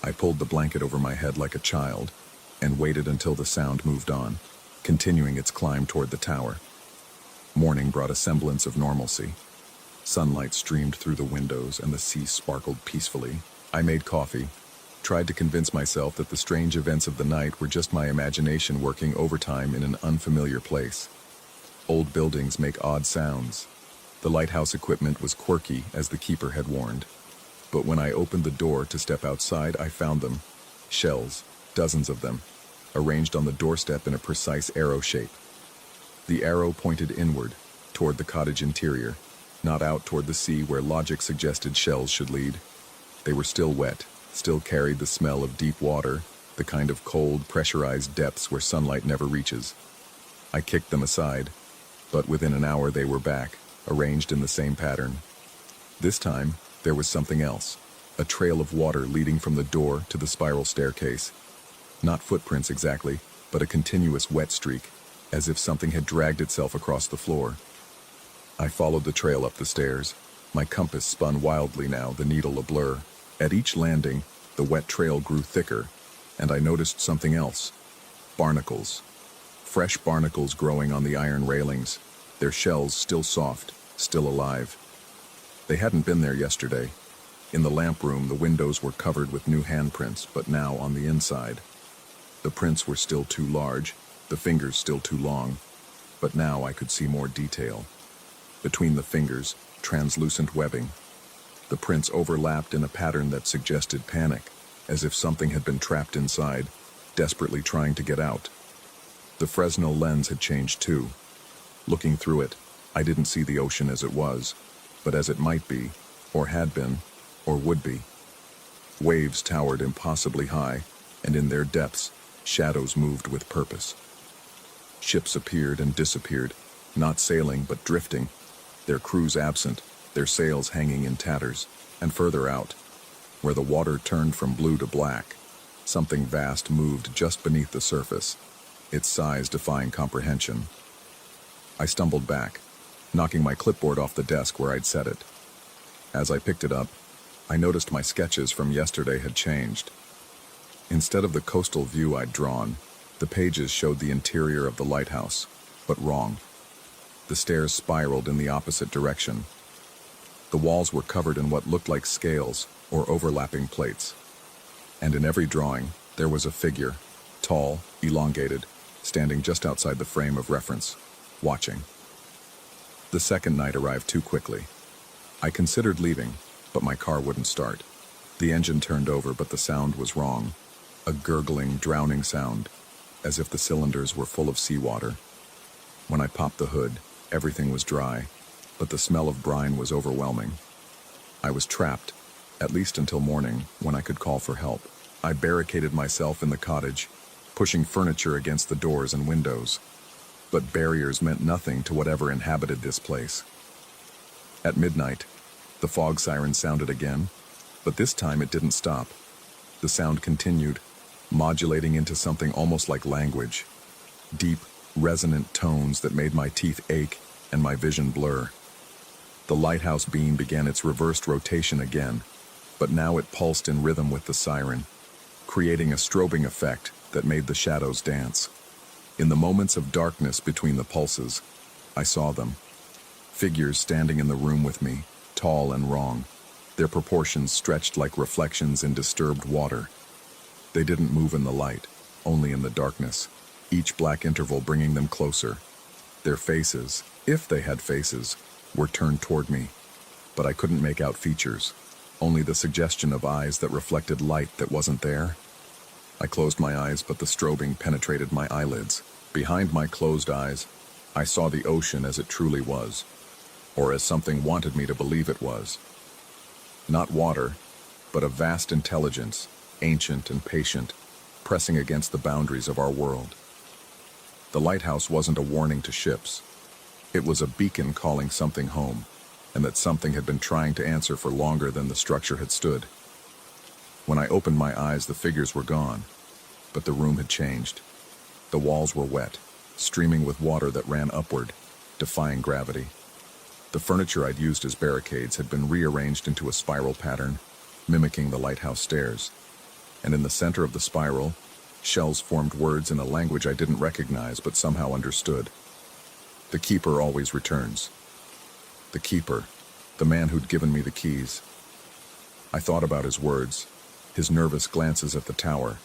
Speaker 1: I pulled the blanket over my head like a child and waited until the sound moved on, continuing its climb toward the tower. Morning brought a semblance of normalcy. Sunlight streamed through the windows and the sea sparkled peacefully. I made coffee, tried to convince myself that the strange events of the night were just my imagination working overtime in an unfamiliar place. Old buildings make odd sounds. The lighthouse equipment was quirky, as the keeper had warned. But when I opened the door to step outside, I found them. Shells, dozens of them, arranged on the doorstep in a precise arrow shape. The arrow pointed inward, toward the cottage interior, not out toward the sea where logic suggested shells should lead. They were still wet, still carried the smell of deep water, the kind of cold, pressurized depths where sunlight never reaches. I kicked them aside, but within an hour they were back, arranged in the same pattern. This time, there was something else, a trail of water leading from the door to the spiral staircase. Not footprints exactly, but a continuous wet streak, as if something had dragged itself across the floor. I followed the trail up the stairs. My compass spun wildly now, the needle a blur. At each landing, the wet trail grew thicker, and I noticed something else. Barnacles. Fresh barnacles growing on the iron railings, their shells still soft, still alive. They hadn't been there yesterday. In the lamp room, the windows were covered with new handprints, but now on the inside. The prints were still too large, the fingers still too long, but now I could see more detail. Between the fingers, translucent webbing. The prints overlapped in a pattern that suggested panic, as if something had been trapped inside, desperately trying to get out. The Fresnel lens had changed too. Looking through it, I didn't see the ocean as it was, but as it might be, or had been, or would be. Waves towered impossibly high, and in their depths, shadows moved with purpose. Ships appeared and disappeared, not sailing but drifting, their crews absent, their sails hanging in tatters, and further out, where the water turned from blue to black, something vast moved just beneath the surface, its size defying comprehension. I stumbled back, knocking my clipboard off the desk where I'd set it. As I picked it up, I noticed my sketches from yesterday had changed. Instead of the coastal view I'd drawn, the pages showed the interior of the lighthouse, but wrong. The stairs spiraled in the opposite direction. The walls were covered in what looked like scales or overlapping plates. And in every drawing, there was a figure, tall, elongated, standing just outside the frame of reference, watching. The second night arrived too quickly. I considered leaving, but my car wouldn't start. The engine turned over, but the sound was wrong. A gurgling, drowning sound, as if the cylinders were full of seawater. When I popped the hood, everything was dry, but the smell of brine was overwhelming. I was trapped, at least until morning, when I could call for help. I barricaded myself in the cottage, pushing furniture against the doors and windows. But barriers meant nothing to whatever inhabited this place. At midnight, the fog siren sounded again, but this time it didn't stop. The sound continued, modulating into something almost like language. Deep, resonant tones that made my teeth ache and my vision blur. The lighthouse beam began its reversed rotation again, but now it pulsed in rhythm with the siren, creating a strobing effect that made the shadows dance. In the moments of darkness between the pulses, I saw them. Figures standing in the room with me, tall and wrong, their proportions stretched like reflections in disturbed water. They didn't move in the light, only in the darkness, each black interval bringing them closer. Their faces, if they had faces, were turned toward me, but I couldn't make out features, only the suggestion of eyes that reflected light that wasn't there. I closed my eyes, but the strobing penetrated my eyelids. Behind my closed eyes, I saw the ocean as it truly was, or as something wanted me to believe it was. Not water, but a vast intelligence, ancient and patient, pressing against the boundaries of our world. The lighthouse wasn't a warning to ships. It was a beacon calling something home, and that something had been trying to answer for longer than the structure had stood. When I opened my eyes, the figures were gone, but the room had changed. The walls were wet, streaming with water that ran upward, defying gravity. The furniture I'd used as barricades had been rearranged into a spiral pattern, mimicking the lighthouse stairs. And in the center of the spiral, shells formed words in a language I didn't recognize but somehow understood. The keeper always returns. The keeper, the man who'd given me the keys. I thought about his words, his nervous glances at the tower.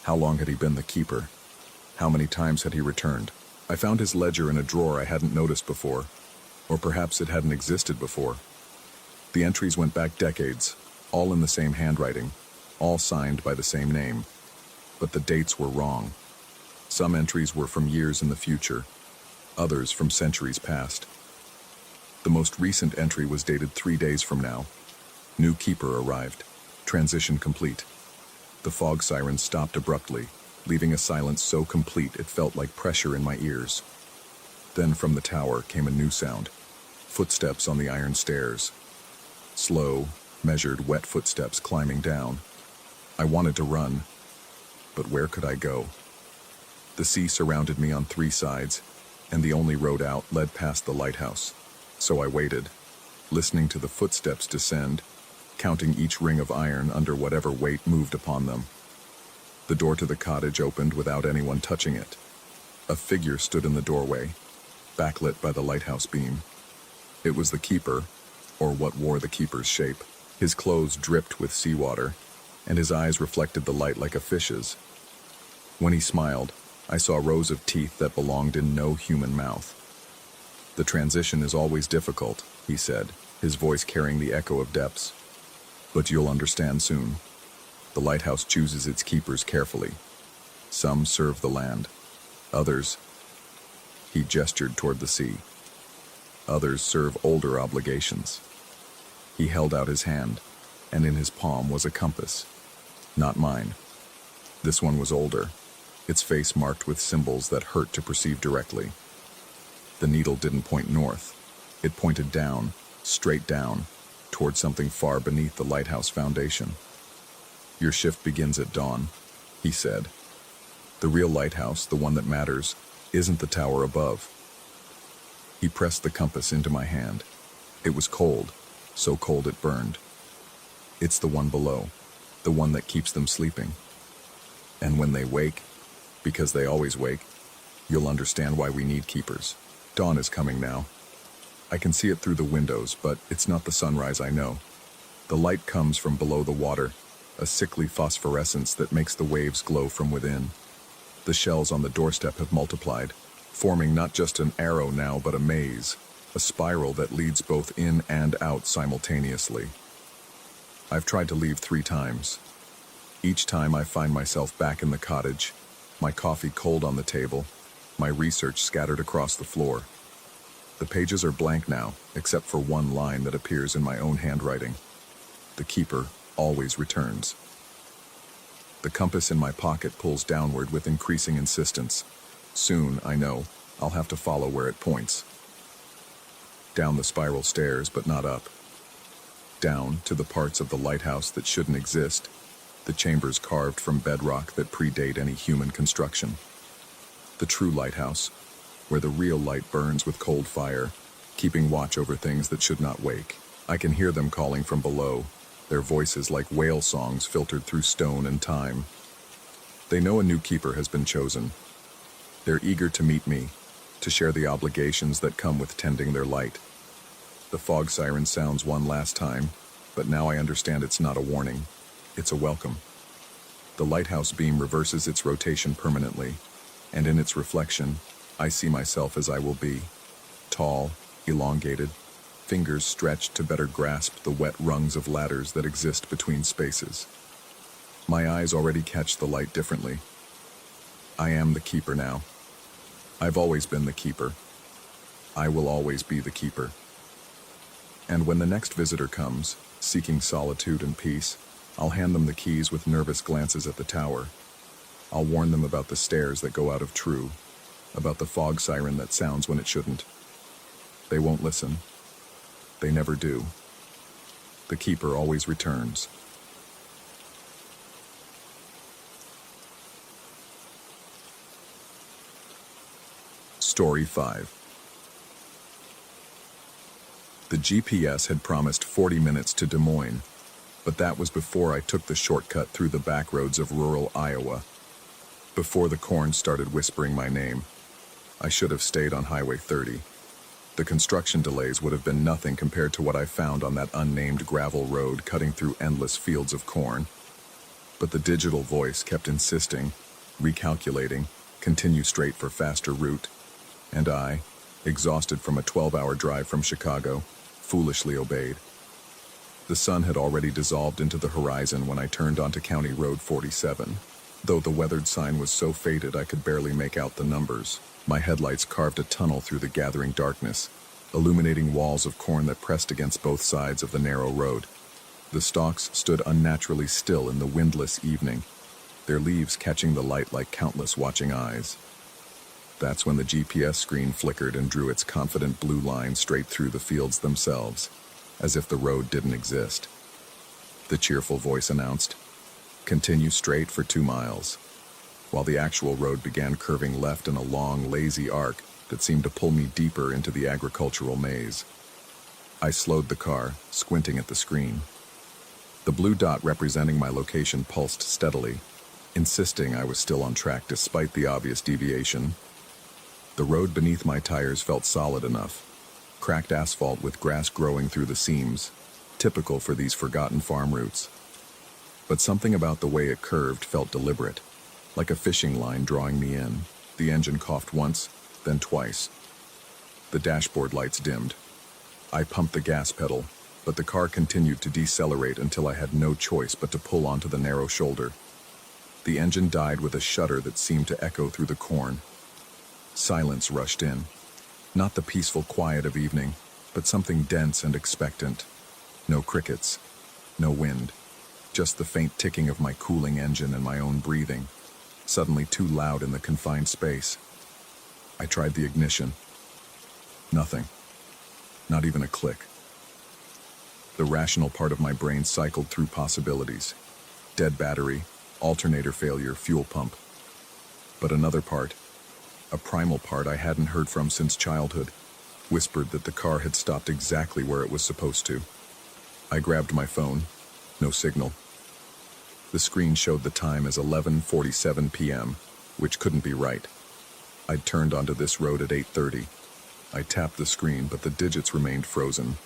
Speaker 1: How long had he been the keeper? How many times had he returned? I found his ledger in a drawer I hadn't noticed before, or perhaps it hadn't existed before. The entries went back decades, all in the same handwriting, all signed by the same name. But the dates were wrong. Some entries were from years in the future, others from centuries past. The most recent entry was dated 3 days from now. New keeper arrived. Transition complete. The fog siren stopped abruptly, leaving a silence so complete it felt like pressure in my ears. Then from the tower came a new sound. Footsteps on the iron stairs. Slow, measured, wet footsteps climbing down. I wanted to run, but where could I go? The sea surrounded me on 3 sides, and the only road out led past the lighthouse. So I waited, listening to the footsteps descend, counting each ring of iron under whatever weight moved upon them. The door to the cottage opened without anyone touching it. A figure stood in the doorway, backlit by the lighthouse beam. It was the keeper, or what wore the keeper's shape. His clothes dripped with seawater, and his eyes reflected the light like a fish's. When he smiled, I saw rows of teeth that belonged in no human mouth. "The transition is always difficult," he said, his voice carrying the echo of depths. "But you'll understand soon. The lighthouse chooses its keepers carefully. Some serve the land. Others..." He gestured toward the sea. Others serve older obligations. He held out his hand, and in his palm was a compass. Not mine. This one was older, its face marked with symbols that hurt to perceive directly. The needle didn't point north. It pointed down, straight down, toward something far beneath the lighthouse foundation. "Your shift begins at dawn," he said. "The real lighthouse, the one that matters, isn't the tower above." He pressed the compass into my hand. It was cold, so cold it burned. "It's the one below, the one that keeps them sleeping. And when they wake, because they always wake, you'll understand why we need keepers. Dawn is coming now. I can see it through the windows, but it's not the sunrise I know. The light comes from below the water, a sickly phosphorescence that makes the waves glow from within. The shells on the doorstep have multiplied, forming not just an arrow now, but a maze, a spiral that leads both in and out simultaneously. I've tried to leave 3 times. Each time I find myself back in the cottage, my coffee cold on the table, my research scattered across the floor. The pages are blank now, except for one line that appears in my own handwriting. The keeper always returns. The compass in my pocket pulls downward with increasing insistence. Soon, I know, I'll have to follow where it points. Down the spiral stairs, but not up. Down to the parts of the lighthouse that shouldn't exist, the chambers carved from bedrock that predate any human construction. The true lighthouse, where the real light burns with cold fire, keeping watch over things that should not wake. I can hear them calling from below, their voices like whale songs filtered through stone and time. They know a new keeper has been chosen. They're eager to meet me, to share the obligations that come with tending their light. The fog siren sounds one last time, but now I understand it's not a warning. It's a welcome. The lighthouse beam reverses its rotation permanently, and in its reflection, I see myself as I will be. Tall, elongated, fingers stretched to better grasp the wet rungs of ladders that exist between spaces. My eyes already catch the light differently. I am the keeper now. I've always been the keeper. I will always be the keeper. And when the next visitor comes, seeking solitude and peace, I'll hand them the keys with nervous glances at the tower. I'll warn them about the stairs that go out of true, about the fog siren that sounds when it shouldn't. They won't listen. They never do. The keeper always returns. Story 5. The GPS had promised 40 minutes to Des Moines, but that was before I took the shortcut through the back roads of rural Iowa. Before the corn started whispering my name, I should have stayed on Highway 30. The construction delays would have been nothing compared to what I found on that unnamed gravel road cutting through endless fields of corn. But the digital voice kept insisting, recalculating, continue straight for faster route. And I, exhausted from a 12-hour drive from Chicago, foolishly obeyed. The sun had already dissolved into the horizon when I turned onto County Road 47. Though the weathered sign was so faded I could barely make out the numbers, my headlights carved a tunnel through the gathering darkness, illuminating walls of corn that pressed against both sides of the narrow road. The stalks stood unnaturally still in the windless evening, their leaves catching the light like countless watching eyes. That's when the GPS screen flickered and drew its confident blue line straight through the fields themselves, as if the road didn't exist. The cheerful voice announced, "Continue straight for 2 miles," while the actual road began curving left in a long, lazy arc that seemed to pull me deeper into the agricultural maze. I slowed the car, squinting at the screen. The blue dot representing my location pulsed steadily, insisting I was still on track despite the obvious deviation. The road beneath my tires felt solid enough, cracked asphalt with grass growing through the seams, typical for these forgotten farm routes. But something about the way it curved felt deliberate, like a fishing line drawing me in. The engine coughed once, then twice. The dashboard lights dimmed. I pumped the gas pedal, but the car continued to decelerate until I had no choice but to pull onto the narrow shoulder. The engine died with a shudder that seemed to echo through the corn. Silence rushed in. Not the peaceful quiet of evening, but something dense and expectant. No crickets, no wind, just the faint ticking of my cooling engine and my own breathing, suddenly too loud in the confined space. I tried the ignition. Nothing. Not even a click. The rational part of my brain cycled through possibilities. Dead battery, alternator failure, fuel pump. But another part, a primal part I hadn't heard from since childhood, whispered that the car had stopped exactly where it was supposed to. I grabbed my phone. No signal. The screen showed the time as 11:47 p.m., which couldn't be right. I'd turned onto this road at 8:30. I tapped the screen, but the digits remained frozen.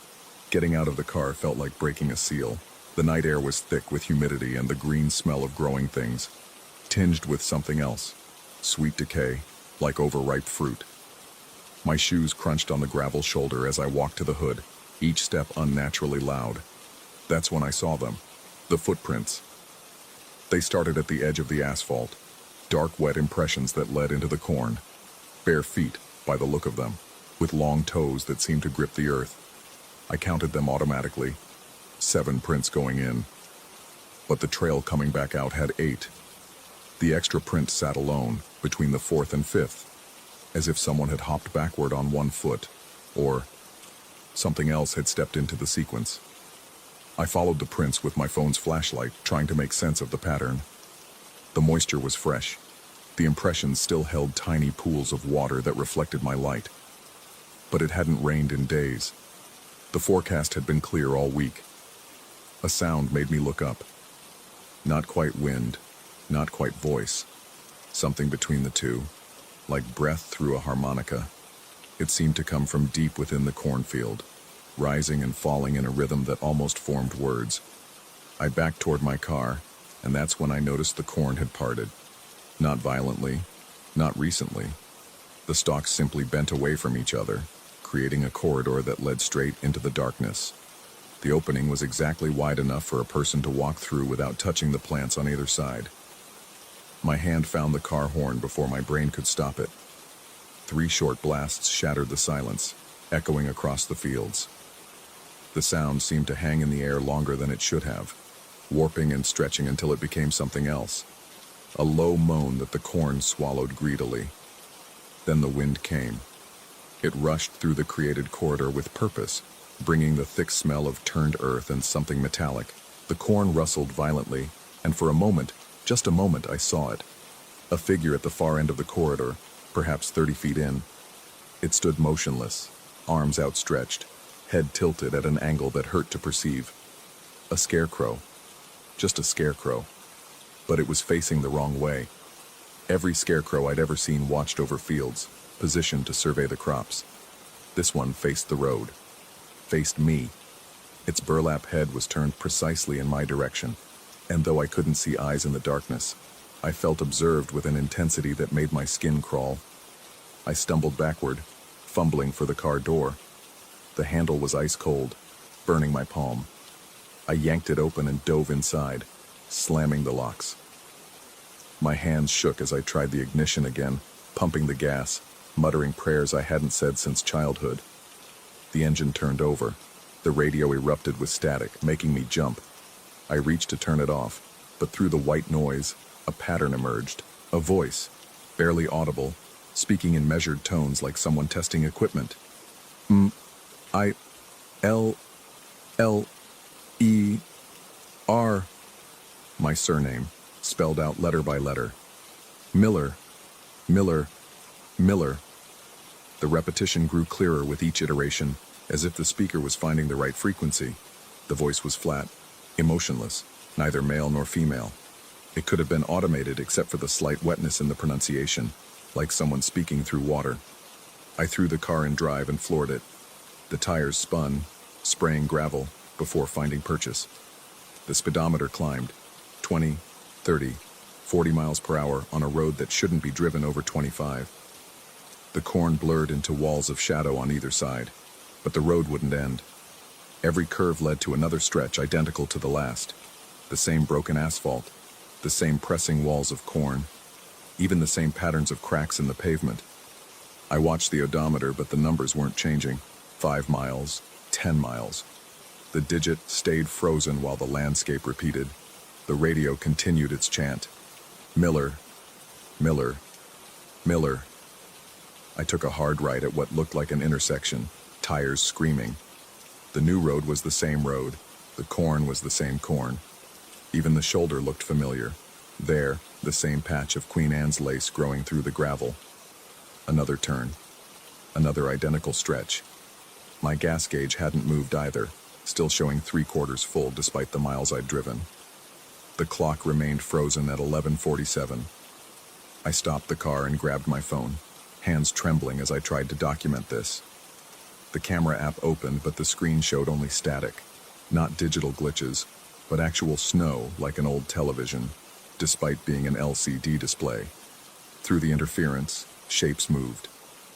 Speaker 1: Getting out of the car felt like breaking a seal. The night air was thick with humidity and the green smell of growing things, tinged with something else. Sweet decay, like overripe fruit. My shoes crunched on the gravel shoulder as I walked to the hood, each step unnaturally loud. That's when I saw them. The footprints. They started at the edge of the asphalt, dark wet impressions that led into the corn. Bare feet, by the look of them, with long toes that seemed to grip the earth. I counted them automatically. 7 prints going in. But the trail coming back out had 8. The extra print sat alone, between the 4th and 5th, as if someone had hopped backward on one foot, or something else had stepped into the sequence. I followed the prints with my phone's flashlight, trying to make sense of the pattern. The moisture was fresh. The impressions still held tiny pools of water that reflected my light. But it hadn't rained in days. The forecast had been clear all week. A sound made me look up. Not quite wind, not quite voice. Something between the two, like breath through a harmonica. It seemed to come from deep within the cornfield, rising and falling in a rhythm that almost formed words. I backed toward my car, and that's when I noticed the corn had parted. Not violently, not recently. The stalks simply bent away from each other, creating a corridor that led straight into the darkness. The opening was exactly wide enough for a person to walk through without touching the plants on either side. My hand found the car horn before my brain could stop it. 3 short blasts shattered the silence, echoing across the fields. The sound seemed to hang in the air longer than it should have, warping and stretching until it became something else. A low moan that the corn swallowed greedily. Then the wind came. It rushed through the created corridor with purpose, bringing the thick smell of turned earth and something metallic. The corn rustled violently, and for a moment, just a moment, I saw it. A figure at the far end of the corridor, perhaps 30 feet in. It stood motionless, arms outstretched, head tilted at an angle that hurt to perceive. A scarecrow. Just a scarecrow. But it was facing the wrong way. Every scarecrow I'd ever seen watched over fields, positioned to survey the crops. This one faced the road. Faced me. Its burlap head was turned precisely in my direction, and though I couldn't see eyes in the darkness, I felt observed with an intensity that made my skin crawl. I stumbled backward, fumbling for the car door. The handle was ice cold, burning my palm. I yanked it open and dove inside, slamming the locks. My hands shook as I tried the ignition again, pumping the gas, muttering prayers I hadn't said since childhood. The engine turned over. The radio erupted with static, making me jump. I reached to turn it off, but through the white noise, a pattern emerged. A voice, barely audible, speaking in measured tones like someone testing equipment. I-L-L-E-R. My surname, spelled out letter by letter. Miller, Miller, Miller. The repetition grew clearer with each iteration, as if the speaker was finding the right frequency. The voice was flat, emotionless, neither male nor female. It could have been automated except for the slight wetness in the pronunciation, like someone speaking through water. I threw the car in drive and floored it. The tires spun, spraying gravel, before finding purchase. The speedometer climbed, 20, 30, 40 miles per hour on a road that shouldn't be driven over 25. The corn blurred into walls of shadow on either side, but the road wouldn't end. Every curve led to another stretch identical to the last. The same broken asphalt, the same pressing walls of corn, even the same patterns of cracks in the pavement. I watched the odometer, but the numbers weren't changing. 5 miles, 10 miles. The digit stayed frozen while the landscape repeated. The radio continued its chant. Miller, Miller, Miller. I took a hard right at what looked like an intersection, tires screaming. The new road was the same road. The corn was the same corn. Even the shoulder looked familiar. There, the same patch of Queen Anne's lace growing through the gravel. Another turn. Another identical stretch. My gas gauge hadn't moved either, still showing 3/4 full despite the miles I'd driven. The clock remained frozen at 11:47. I stopped the car and grabbed my phone, hands trembling as I tried to document this. The camera app opened, but the screen showed only static. Not digital glitches, but actual snow like an old television, despite being an LCD display. Through the interference, shapes moved.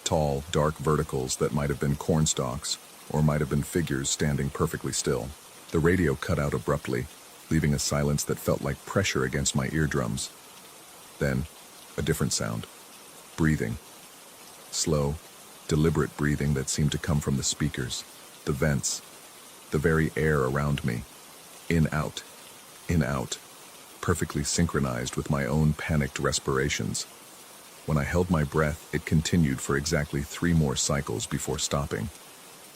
Speaker 1: Tall, dark verticals that might have been corn stalks, or might have been figures standing perfectly still. The radio cut out abruptly, leaving a silence that felt like pressure against my eardrums. Then, a different sound. Breathing. Slow, deliberate breathing that seemed to come from the speakers, the vents, the very air around me. In, out, perfectly synchronized with my own panicked respirations. When I held my breath, it continued for exactly 3 more cycles before stopping.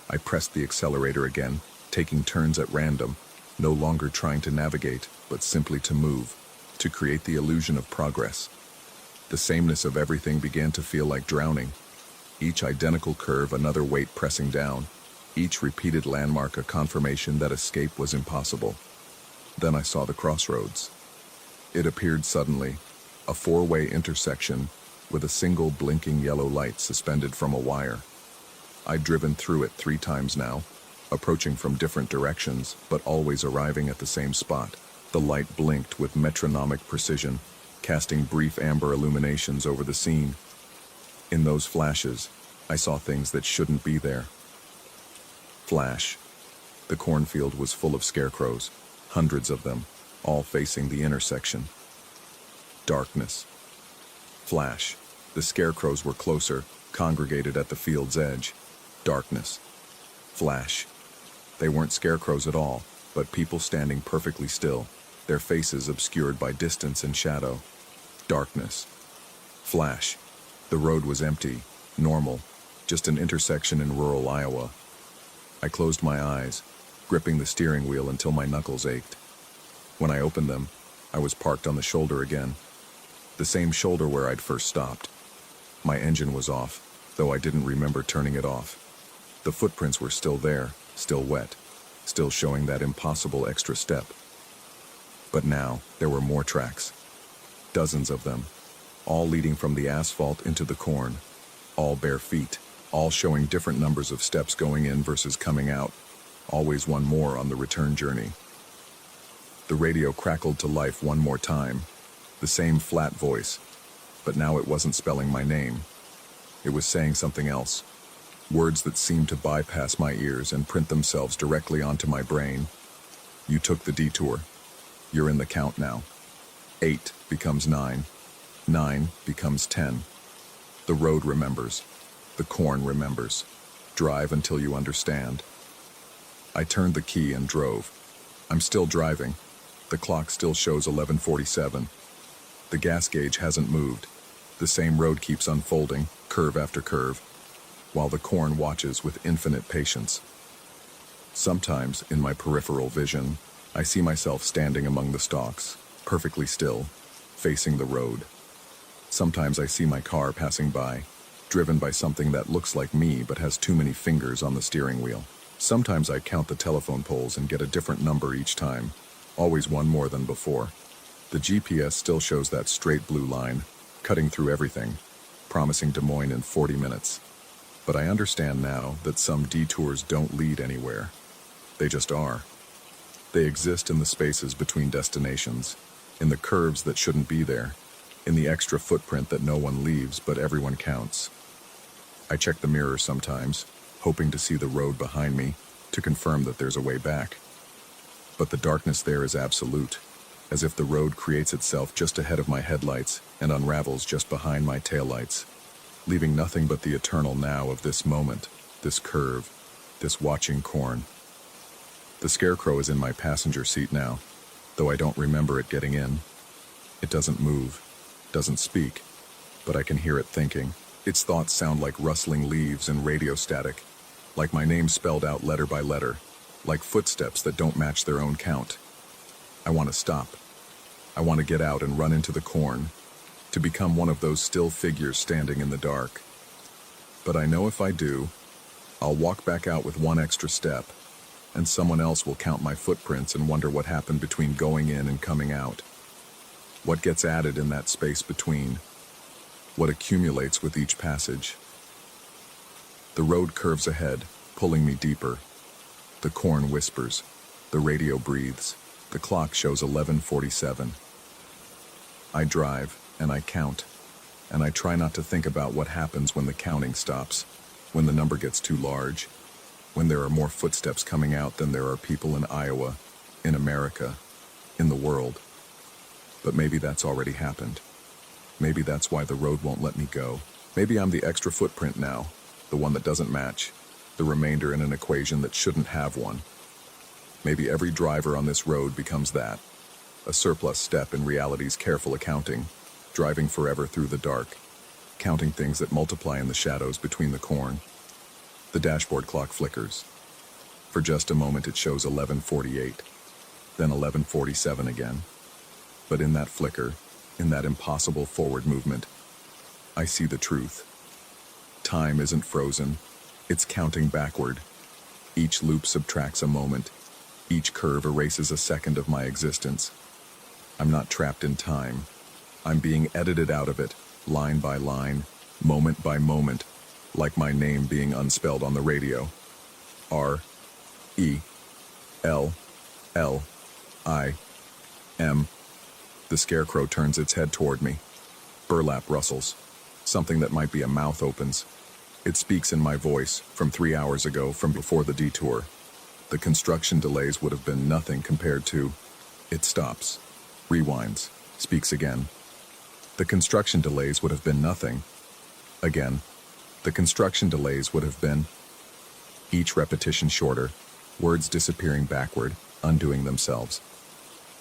Speaker 1: I pressed the accelerator again, taking turns at random, no longer trying to navigate, but simply to move, to create the illusion of progress. The sameness of everything began to feel like drowning. Each identical curve another weight pressing down, each repeated landmark a confirmation that escape was impossible. Then I saw the crossroads. It appeared suddenly, a 4-way intersection with a single blinking yellow light suspended from a wire. I'd driven through it 3 times now, approaching from different directions, but always arriving at the same spot. The light blinked with metronomic precision, casting brief amber illuminations over the scene. In those flashes, I saw things that shouldn't be there. Flash. The cornfield was full of scarecrows, hundreds of them, all facing the intersection. Darkness. Flash. The scarecrows were closer, congregated at the field's edge. Darkness. Flash. They weren't scarecrows at all, but people standing perfectly still, their faces obscured by distance and shadow. Darkness. Flash. The road was empty, normal, just an intersection in rural Iowa. I closed my eyes, gripping the steering wheel until my knuckles ached. When I opened them, I was parked on the shoulder again. The same shoulder where I'd first stopped. My engine was off, though I didn't remember turning it off. The footprints were still there, still wet, still showing that impossible extra step. But now, there were more tracks. Dozens of them, all leading from the asphalt into the corn, all bare feet, all showing different numbers of steps going in versus coming out, always one more on the return journey. The radio crackled to life one more time, the same flat voice, but now it wasn't spelling my name. It was saying something else, words that seemed to bypass my ears and print themselves directly onto my brain. You took the detour. You're in the count now. 8 becomes 9. 9 becomes 10. The road remembers. The corn remembers. Drive until you understand. I turned the key and drove. I'm still driving. The clock still shows 11:47. The gas gauge hasn't moved. The same road keeps unfolding, curve after curve, while the corn watches with infinite patience. Sometimes, in my peripheral vision, I see myself standing among the stalks, perfectly still, facing the road. Sometimes I see my car passing by, driven by something that looks like me but has too many fingers on the steering wheel. Sometimes I count the telephone poles and get a different number each time, always one more than before. The GPS still shows that straight blue line, cutting through everything, promising Des Moines in 40 minutes. But I understand now that some detours don't lead anywhere. They just are. They exist in the spaces between destinations, in the curves that shouldn't be there, in the extra footprint that no one leaves but everyone counts. I check the mirror sometimes, hoping to see the road behind me, to confirm that there's a way back. But the darkness there is absolute, as if the road creates itself just ahead of my headlights and unravels just behind my taillights. leaving nothing but the eternal now of this moment, this curve, this watching corn. The scarecrow is in my passenger seat now, though I don't remember it getting in. It doesn't move, doesn't speak, but I can hear it thinking. Its thoughts sound like rustling leaves and radio static, like my name spelled out letter by letter, like footsteps that don't match their own count. I want to stop. I want to get out and run into the corn, to become one of those still figures standing in the dark. But I know if I do, I'll walk back out with one extra step, and someone else will count my footprints and wonder what happened between going in and coming out. What gets added in that space between? What accumulates with each passage? The road curves ahead, pulling me deeper. The corn whispers. The radio breathes. The clock shows 11:47. I drive, and I count, and I try not to think about what happens when the counting stops, when the number gets too large, when there are more footsteps coming out than there are people in Iowa, in America, in the world. But maybe that's already happened. Maybe that's why the road won't let me go. Maybe I'm the extra footprint now, the one that doesn't match, the remainder in an equation that shouldn't have one. Maybe every driver on this road becomes that, a surplus step in reality's careful accounting, driving forever through the dark, counting things that multiply in the shadows between the corn. The dashboard clock flickers. For just a moment it shows 11:48, then 11:47 again. But in that flicker, in that impossible forward movement, I see the truth. Time isn't frozen, it's counting backward. Each loop subtracts a moment, each curve erases a second of my existence. I'm not trapped in time. I'm being edited out of it, line by line, moment by moment, like my name being unspelled on the radio. R-E-L-L-I-M. The scarecrow turns its head toward me. Burlap rustles. Something that might be a mouth opens. It speaks in my voice, from 3 hours ago, from before the detour. The construction delays would have been nothing compared to... It stops, rewinds, speaks again. The construction delays would have been nothing. Again. The construction delays would have been... Each repetition shorter, words disappearing backward, undoing themselves.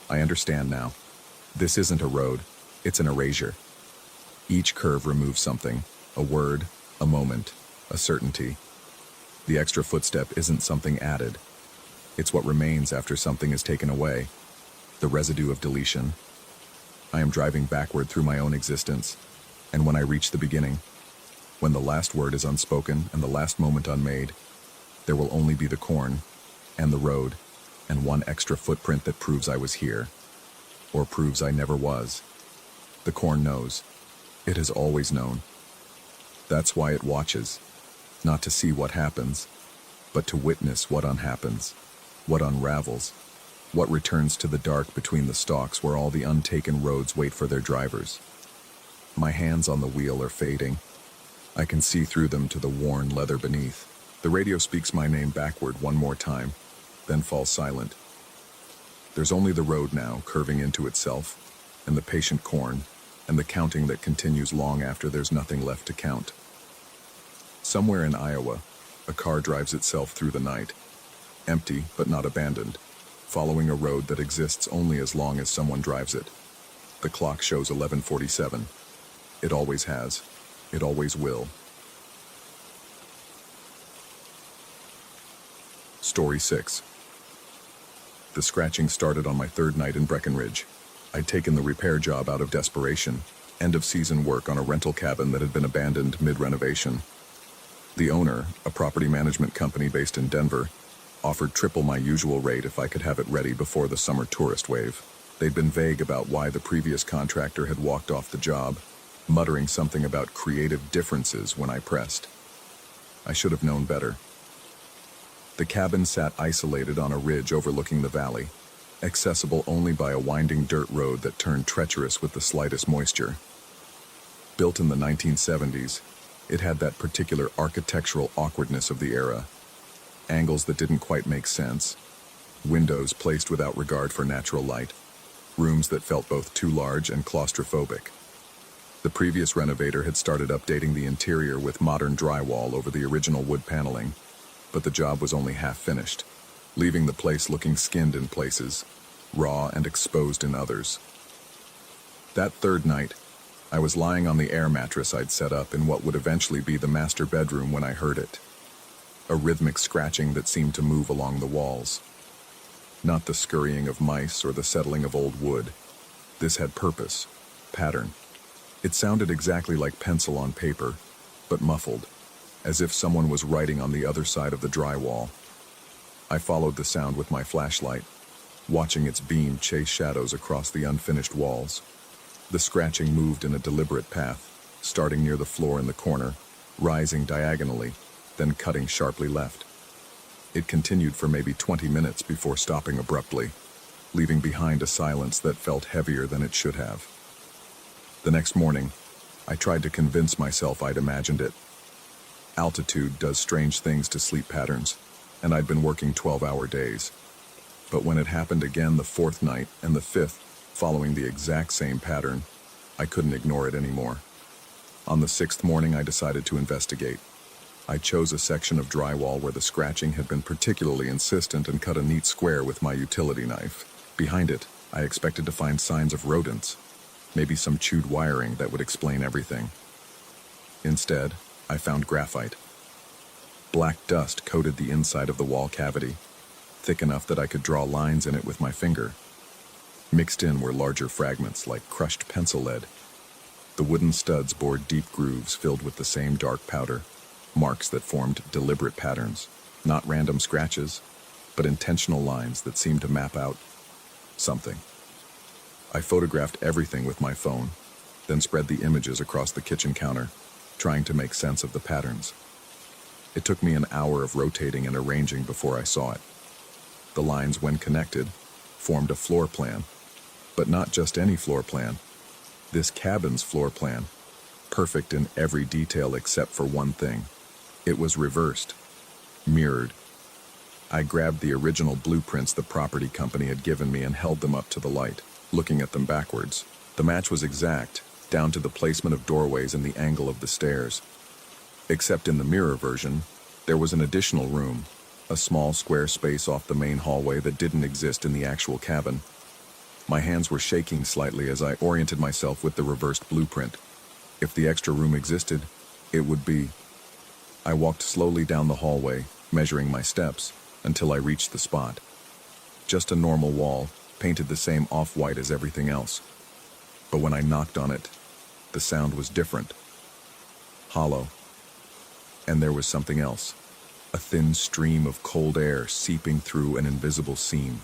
Speaker 1: I understand now. This isn't a road, it's an erasure. Each curve removes something, a word, a moment, a certainty. The extra footstep isn't something added. It's what remains after something is taken away, the residue of deletion. I am driving backward through my own existence, and when I reach the beginning, when the last word is unspoken and the last moment unmade, there will only be the corn, and the road, and one extra footprint that proves I was here. Or proves I never was. The corn knows. It has always known. That's why it watches, not to see what happens, but to witness what unhappens, what unravels, what returns to the dark between the stalks where all the untaken roads wait for their drivers. My hands on the wheel are fading. I can see through them to the worn leather beneath. The radio speaks my name backward one more time, then falls silent. There's only the road now, curving into itself, and the patient corn, and the counting that continues long after there's nothing left to count. Somewhere in Iowa, a car drives itself through the night, empty but not abandoned, following a road that exists only as long as someone drives it. The clock shows 11:47. It always has. It always will. Story 6. The scratching started on my third night in Breckenridge. I'd taken the repair job out of desperation, end-of-season work on a rental cabin that had been abandoned mid-renovation. The owner, a property management company based in Denver, offered triple my usual rate if I could have it ready before the summer tourist wave. They'd been vague about why the previous contractor had walked off the job, muttering something about creative differences when I pressed. I should have known better. The cabin sat isolated on a ridge overlooking the valley, accessible only by a winding dirt road that turned treacherous with the slightest moisture. Built in the 1970s, it had that particular architectural awkwardness of the era. Angles that didn't quite make sense, windows placed without regard for natural light, rooms that felt both too large and claustrophobic. The previous renovator had started updating the interior with modern drywall over the original wood paneling, but the job was only half finished, leaving the place looking skinned in places, raw and exposed in others. That third night, I was lying on the air mattress I'd set up in what would eventually be the master bedroom when I heard it. A rhythmic scratching that seemed to move along the walls. Not the scurrying of mice or the settling of old wood. This had purpose, pattern. It sounded exactly like pencil on paper, but muffled, as if someone was writing on the other side of the drywall. I followed the sound with my flashlight, watching its beam chase shadows across the unfinished walls. The scratching moved in a deliberate path, starting near the floor in the corner, rising diagonally, then cutting sharply left. It continued for maybe 20 minutes before stopping abruptly, leaving behind a silence that felt heavier than it should have. The next morning, I tried to convince myself I'd imagined it. Altitude does strange things to sleep patterns, and I'd been working 12-hour days. But when it happened again the fourth night and the fifth, following the exact same pattern, I couldn't ignore it anymore. On the sixth morning, I decided to investigate. I chose a section of drywall where the scratching had been particularly insistent and cut a neat square with my utility knife. Behind it, I expected to find signs of rodents, maybe some chewed wiring that would explain everything. Instead, I found graphite. Black dust coated the inside of the wall cavity, thick enough that I could draw lines in it with my finger. Mixed in were larger fragments like crushed pencil lead. The wooden studs bored deep grooves filled with the same dark powder, marks that formed deliberate patterns, not random scratches, but intentional lines that seemed to map out something. I photographed everything with my phone, then spread the images across the kitchen counter, trying to make sense of the patterns. It took me an hour of rotating and arranging before I saw it. The lines, when connected, formed a floor plan, but not just any floor plan. This cabin's floor plan, perfect in every detail except for one thing. It was reversed, mirrored. I grabbed the original blueprints the property company had given me and held them up to the light, looking at them backwards. The match was exact, down to the placement of doorways and the angle of the stairs. Except in the mirror version, there was an additional room, a small square space off the main hallway that didn't exist in the actual cabin. My hands were shaking slightly as I oriented myself with the reversed blueprint. If the extra room existed, it would be... I walked slowly down the hallway, measuring my steps, until I reached the spot. Just a normal wall, painted the same off-white as everything else. But when I knocked on it, the sound was different. Hollow. And there was something else. A thin stream of cold air seeping through an invisible seam.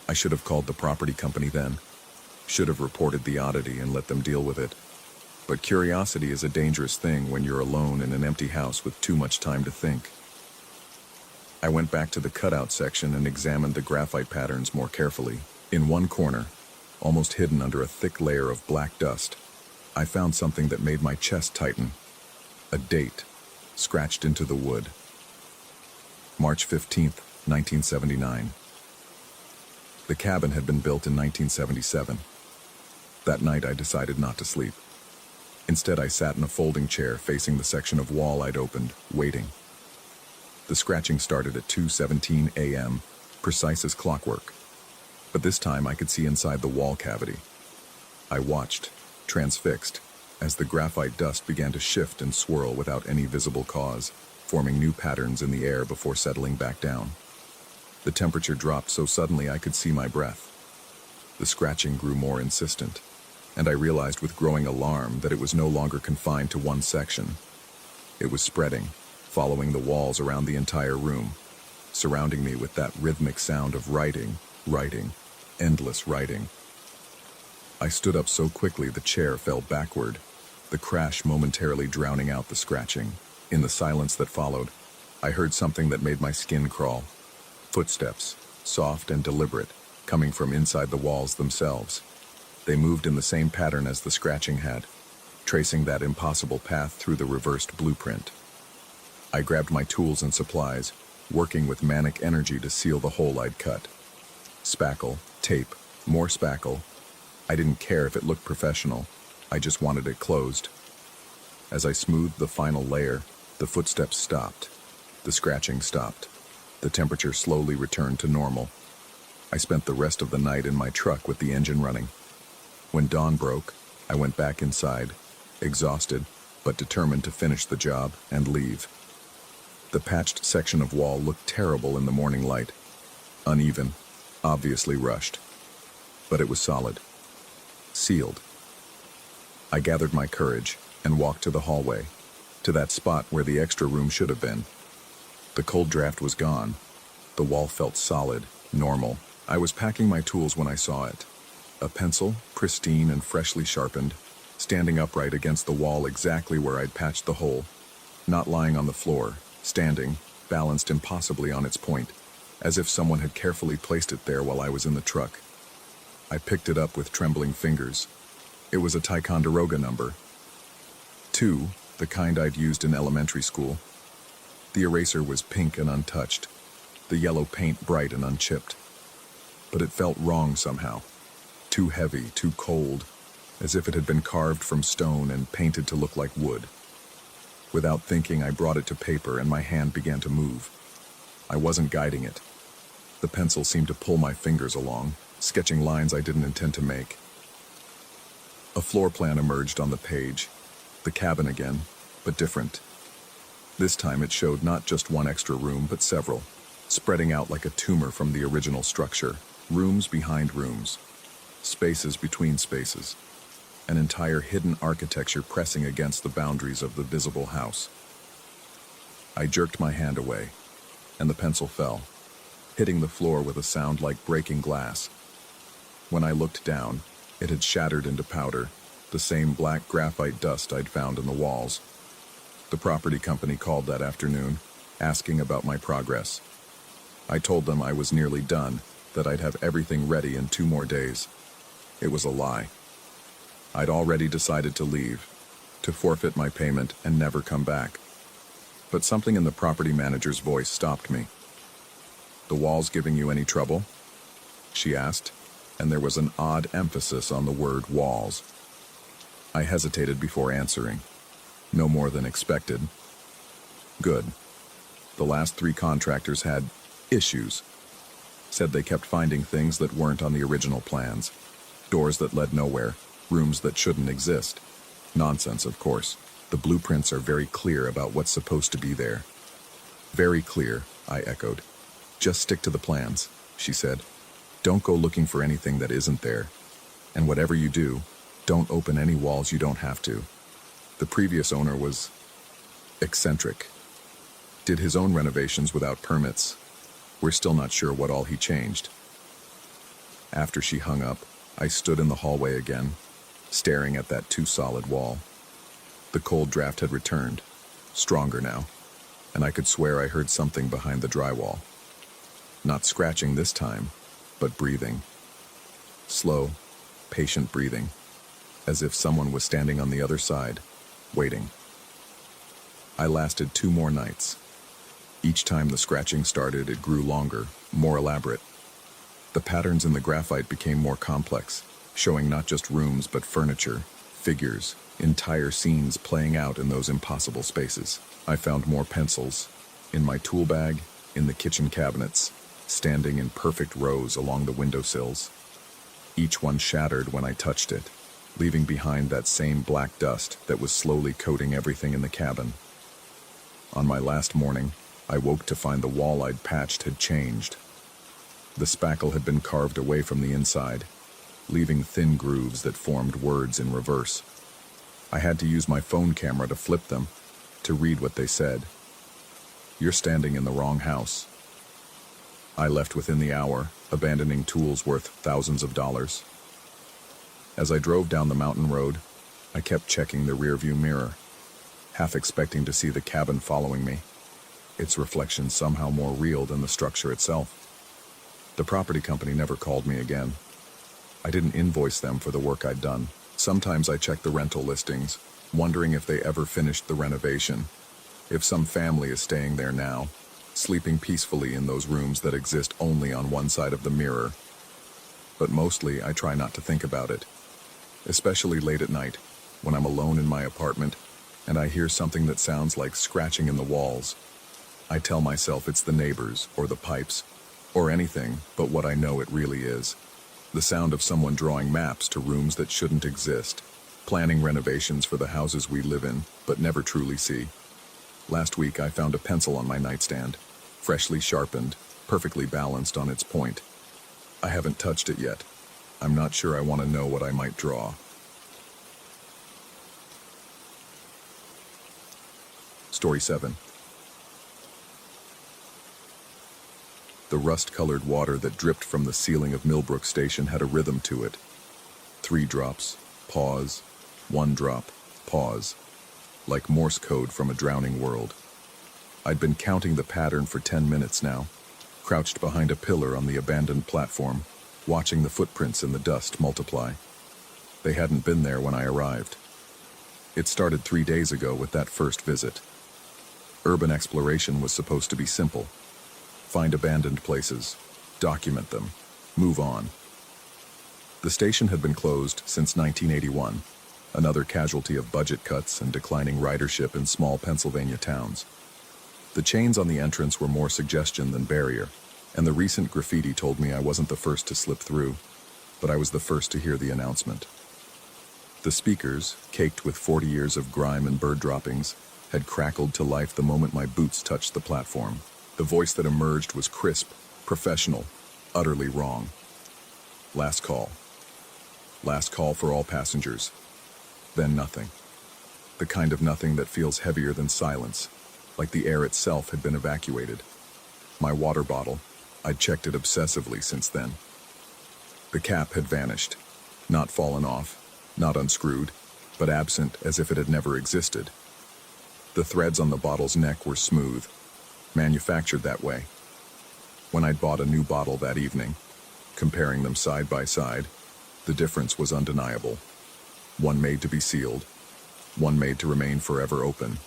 Speaker 1: I should have called the property company then. Should have reported the oddity and let them deal with it. But curiosity is a dangerous thing when you're alone in an empty house with too much time to think. I went back to the cutout section and examined the graphite patterns more carefully. In one corner, almost hidden under a thick layer of black dust, I found something that made my chest tighten. A date, scratched into the wood. March 15th, 1979. The cabin had been built in 1977. That night I decided not to sleep. Instead, I sat in a folding chair facing the section of wall I'd opened, waiting. The scratching started at 2:17 a.m., precise as clockwork. But this time I could see inside the wall cavity. I watched, transfixed, as the graphite dust began to shift and swirl without any visible cause, forming new patterns in the air before settling back down. The temperature dropped so suddenly I could see my breath. The scratching grew more insistent, and I realized with growing alarm that it was no longer confined to one section. It was spreading, following the walls around the entire room, surrounding me with that rhythmic sound of writing, endless writing. I stood up so quickly the chair fell backward, the crash momentarily drowning out the scratching. In the silence that followed, I heard something that made my skin crawl. Footsteps, soft and deliberate, coming from inside the walls themselves. They moved in the same pattern as the scratching had, tracing that impossible path through the reversed blueprint. I grabbed my tools and supplies, working with manic energy to seal the hole I'd cut. Spackle, tape, more spackle. I didn't care if it looked professional. I just wanted it closed. As I smoothed the final layer, the footsteps stopped. The scratching stopped. The temperature slowly returned to normal. I spent the rest of the night in my truck with the engine running. When dawn broke, I went back inside, exhausted, but determined to finish the job and leave. The patched section of wall looked terrible in the morning light. Uneven, obviously rushed. But it was solid. Sealed. I gathered my courage and walked to the hallway, to that spot where the extra room should have been. The cold draft was gone. The wall felt solid, normal. I was packing my tools when I saw it. A pencil, pristine and freshly sharpened, standing upright against the wall exactly where I'd patched the hole, not lying on the floor, standing, balanced impossibly on its point, as if someone had carefully placed it there while I was in the truck. I picked it up with trembling fingers. It was a Ticonderoga number. 2, the kind I'd used in elementary school. The eraser was pink and untouched, the yellow paint bright and unchipped. But it felt wrong somehow. Too heavy, too cold, as if it had been carved from stone and painted to look like wood. Without thinking, I brought it to paper and my hand began to move. I wasn't guiding it. The pencil seemed to pull my fingers along, sketching lines I didn't intend to make. A floor plan emerged on the page. The cabin again, but different. This time it showed not just one extra room, but several, spreading out like a tumor from the original structure. Rooms behind rooms. Spaces between spaces. An entire hidden architecture pressing against the boundaries of the visible house. I jerked my hand away, and the pencil fell, hitting the floor with a sound like breaking glass. When I looked down, it had shattered into powder, the same black graphite dust I'd found in the walls. The property company called that afternoon, asking about my progress. I told them I was nearly done, that I'd have everything ready in 2 more days. It was a lie. I'd already decided to leave, to forfeit my payment and never come back. But something in the property manager's voice stopped me. "The walls giving you any trouble?" she asked, and there was an odd emphasis on the word walls. I hesitated before answering. No more than expected. Good. The last 3 contractors had issues. Said they kept finding things that weren't on the original plans. Doors that led nowhere, rooms that shouldn't exist. Nonsense, of course. The blueprints are very clear about what's supposed to be there. Very clear, I echoed. Just stick to the plans, she said. Don't go looking for anything that isn't there. And whatever you do, don't open any walls you don't have to. The previous owner was eccentric. Did his own renovations without permits. We're still not sure what all he changed. After she hung up, I stood in the hallway again, staring at that too solid wall. The cold draft had returned, stronger now, and I could swear I heard something behind the drywall. Not scratching this time, but breathing. Slow, patient breathing, as if someone was standing on the other side, waiting. I lasted 2 more nights. Each time the scratching started, it grew longer, more elaborate. The patterns in the graphite became more complex, showing not just rooms but furniture, figures, entire scenes playing out in those impossible spaces. I found more pencils, in my tool bag, in the kitchen cabinets, standing in perfect rows along the windowsills. Each one shattered when I touched it, leaving behind that same black dust that was slowly coating everything in the cabin. On my last morning, I woke to find the wall I'd patched had changed. The spackle had been carved away from the inside, leaving thin grooves that formed words in reverse. I had to use my phone camera to flip them, to read what they said. "You're standing in the wrong house." I left within the hour, abandoning tools worth thousands of dollars. As I drove down the mountain road, I kept checking the rearview mirror, half expecting to see the cabin following me, its reflection somehow more real than the structure itself. The property company never called me again. I didn't invoice them for the work I'd done. Sometimes I checked the rental listings, wondering if they ever finished the renovation, if some family is staying there now, sleeping peacefully in those rooms that exist only on one side of the mirror. But mostly I try not to think about it, especially late at night, when I'm alone in my apartment and I hear something that sounds like scratching in the walls. I tell myself it's the neighbors or the pipes or anything but what I know it really is. The sound of someone drawing maps to rooms that shouldn't exist, planning renovations for the houses we live in but never truly see. Last week I found a pencil on my nightstand, freshly sharpened, perfectly balanced on its point. I haven't touched it yet. I'm not sure I want to know what I might draw. Story 7. The rust-colored water that dripped from the ceiling of Millbrook Station had a rhythm to it. 3 drops, pause, 1 drop, pause, like Morse code from a drowning world. I'd been counting the pattern for 10 minutes now, crouched behind a pillar on the abandoned platform, watching the footprints in the dust multiply. They hadn't been there when I arrived. It started 3 days ago with that first visit. Urban exploration was supposed to be simple. Find abandoned places, document them, move on. The station had been closed since 1981, another casualty of budget cuts and declining ridership in small Pennsylvania towns. The chains on the entrance were more suggestion than barrier, and the recent graffiti told me I wasn't the first to slip through, but I was the first to hear the announcement. The speakers, caked with 40 years of grime and bird droppings, had crackled to life the moment my boots touched the platform. The voice that emerged was crisp, professional, utterly wrong. Last call. Last call for all passengers. Then nothing. The kind of nothing that feels heavier than silence, like the air itself had been evacuated. My water bottle, I'd checked it obsessively since then. The cap had vanished, not fallen off, not unscrewed, but absent as if it had never existed. The threads on the bottle's neck were smooth, manufactured that way. When I'd bought a new bottle that evening, comparing them side by side, the difference was undeniable. One made to be sealed, one made to remain forever open.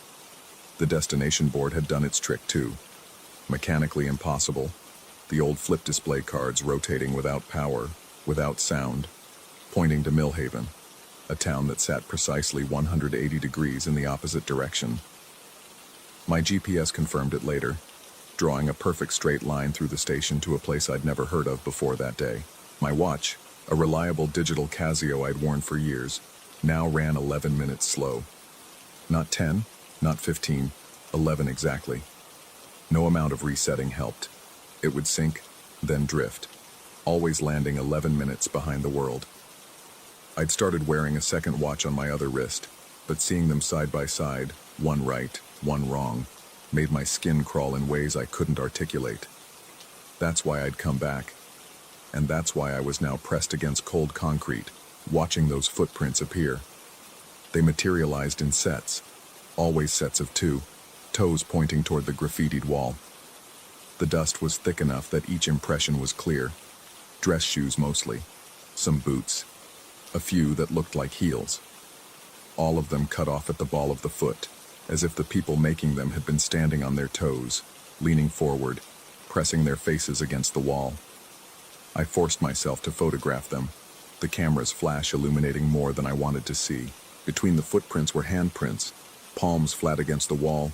Speaker 1: The destination board had done its trick too. Mechanically impossible, the old flip display cards rotating without power, without sound, pointing to Millhaven, a town that sat precisely 180 degrees in the opposite direction. My GPS confirmed it later, drawing a perfect straight line through the station to a place I'd never heard of before that day. My watch, a reliable digital Casio I'd worn for years, now ran 11 minutes slow. Not 10, not 15, 11 exactly. No amount of resetting helped. It would sink, then drift, always landing 11 minutes behind the world. I'd started wearing a second watch on my other wrist, but seeing them side by side, one right, one wrong, made my skin crawl in ways I couldn't articulate. That's why I'd come back, and that's why I was now pressed against cold concrete, watching those footprints appear. They materialized in sets, always sets of 2, toes pointing toward the graffitied wall. The dust was thick enough that each impression was clear. Dress shoes mostly, some boots, a few that looked like heels. All of them cut off at the ball of the foot, as if the people making them had been standing on their toes, leaning forward, pressing their faces against the wall. I forced myself to photograph them, the camera's flash illuminating more than I wanted to see. Between the footprints were handprints, palms flat against the wall,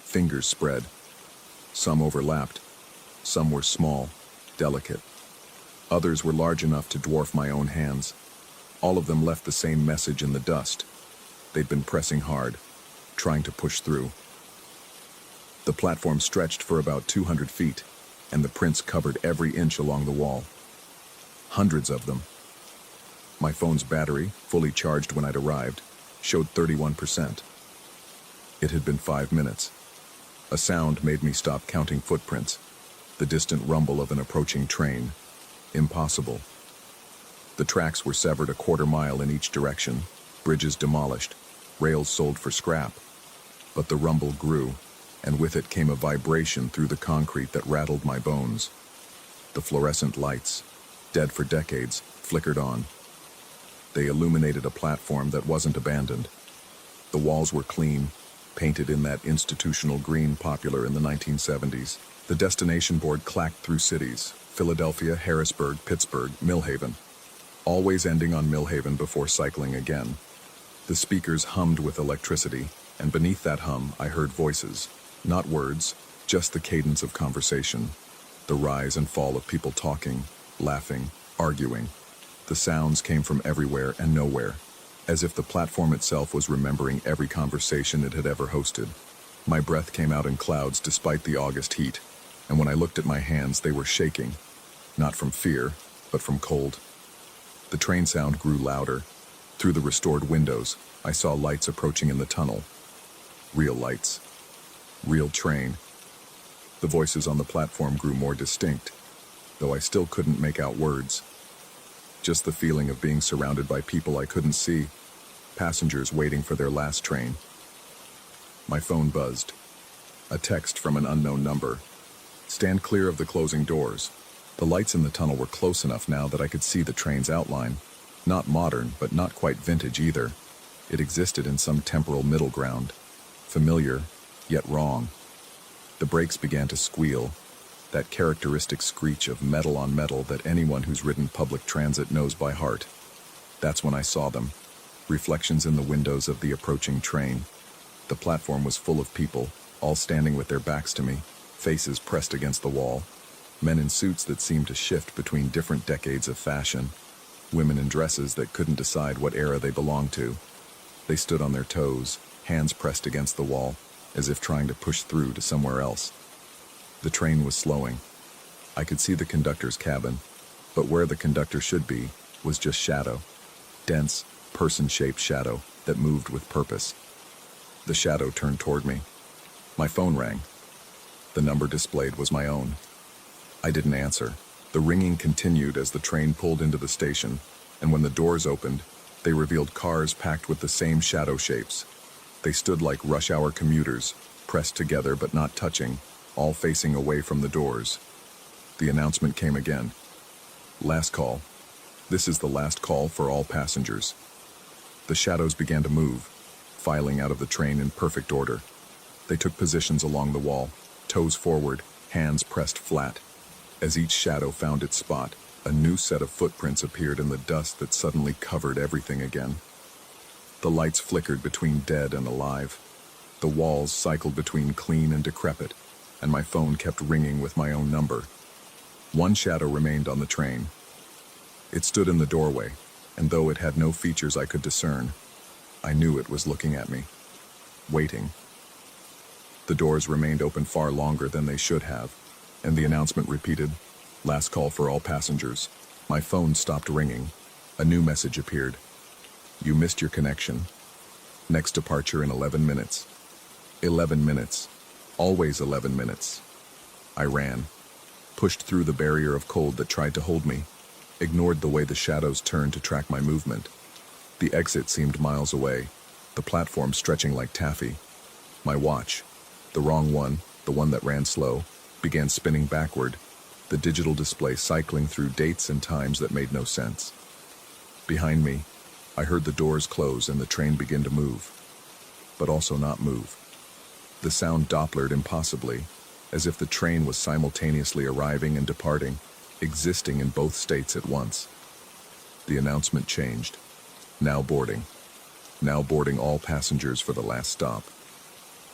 Speaker 1: fingers spread. Some overlapped. Some were small, delicate. Others were large enough to dwarf my own hands. All of them left the same message in the dust. They'd been pressing hard, trying to push through. The platform stretched for about 200 feet, and the prints covered every inch along the wall. Hundreds of them. My phone's battery, fully charged when I'd arrived, showed 31%. It had been 5 minutes. A sound made me stop counting footprints, the distant rumble of an approaching train. Impossible. The tracks were severed a quarter mile in each direction, bridges demolished, rails sold for scrap. But the rumble grew, and with it came a vibration through the concrete that rattled my bones. The fluorescent lights, dead for decades, flickered on. They illuminated a platform that wasn't abandoned. The walls were clean, painted in that institutional green popular in the 1970s. The destination board clacked through cities: Philadelphia, Harrisburg, Pittsburgh, Millhaven, always ending on Millhaven before cycling again. The speakers hummed with electricity, and beneath that hum I heard voices. Not words, just the cadence of conversation. The rise and fall of people talking, laughing, arguing. The sounds came from everywhere and nowhere, as if the platform itself was remembering every conversation it had ever hosted. My breath came out in clouds despite the August heat, and when I looked at my hands they were shaking, not from fear, but from cold. The train sound grew louder. Through the restored windows, I saw lights approaching in the tunnel. Real lights. Real train. The voices on the platform grew more distinct, though I still couldn't make out words. Just the feeling of being surrounded by people I couldn't see, passengers waiting for their last train. My phone buzzed. A text from an unknown number. Stand clear of the closing doors. The lights in the tunnel were close enough now that I could see the train's outline. Not modern, but not quite vintage either. It existed in some temporal middle ground. Familiar, yet wrong. The brakes began to squeal, that characteristic screech of metal on metal that anyone who's ridden public transit knows by heart. That's when I saw them, reflections in the windows of the approaching train. The platform was full of people, all standing with their backs to me, faces pressed against the wall. Men in suits that seemed to shift between different decades of fashion. Women in dresses that couldn't decide what era they belonged to. They stood on their toes, hands pressed against the wall, as if trying to push through to somewhere else. The train was slowing. I could see the conductor's cabin, but where the conductor should be was just shadow. Dense, person-shaped shadow that moved with purpose. The shadow turned toward me. My phone rang. The number displayed was my own. I didn't answer. The ringing continued as the train pulled into the station, and when the doors opened, they revealed cars packed with the same shadow shapes. They stood like rush-hour commuters, pressed together but not touching, all facing away from the doors. The announcement came again. Last call. This is the last call for all passengers. The shadows began to move, filing out of the train in perfect order. They took positions along the wall, toes forward, hands pressed flat. As each shadow found its spot, a new set of footprints appeared in the dust that suddenly covered everything again. The lights flickered between dead and alive. The walls cycled between clean and decrepit, and my phone kept ringing with my own number. One shadow remained on the train. It stood in the doorway, and though it had no features I could discern, I knew it was looking at me, waiting. The doors remained open far longer than they should have, and the announcement repeated, "Last call for all passengers." My phone stopped ringing. A new message appeared. "You missed your connection. Next departure in 11 minutes. 11 minutes. Always 11 minutes. I ran, pushed through the barrier of cold that tried to hold me, ignored the way the shadows turned to track my movement. The exit seemed miles away, the platform stretching like taffy. My watch, the wrong one, the one that ran slow, began spinning backward, the digital display cycling through dates and times that made no sense. Behind me, I heard the doors close and the train begin to move, but also not move. The sound Dopplered impossibly, as if the train was simultaneously arriving and departing, existing in both states at once. The announcement changed. Now boarding. Now boarding all passengers for the last stop.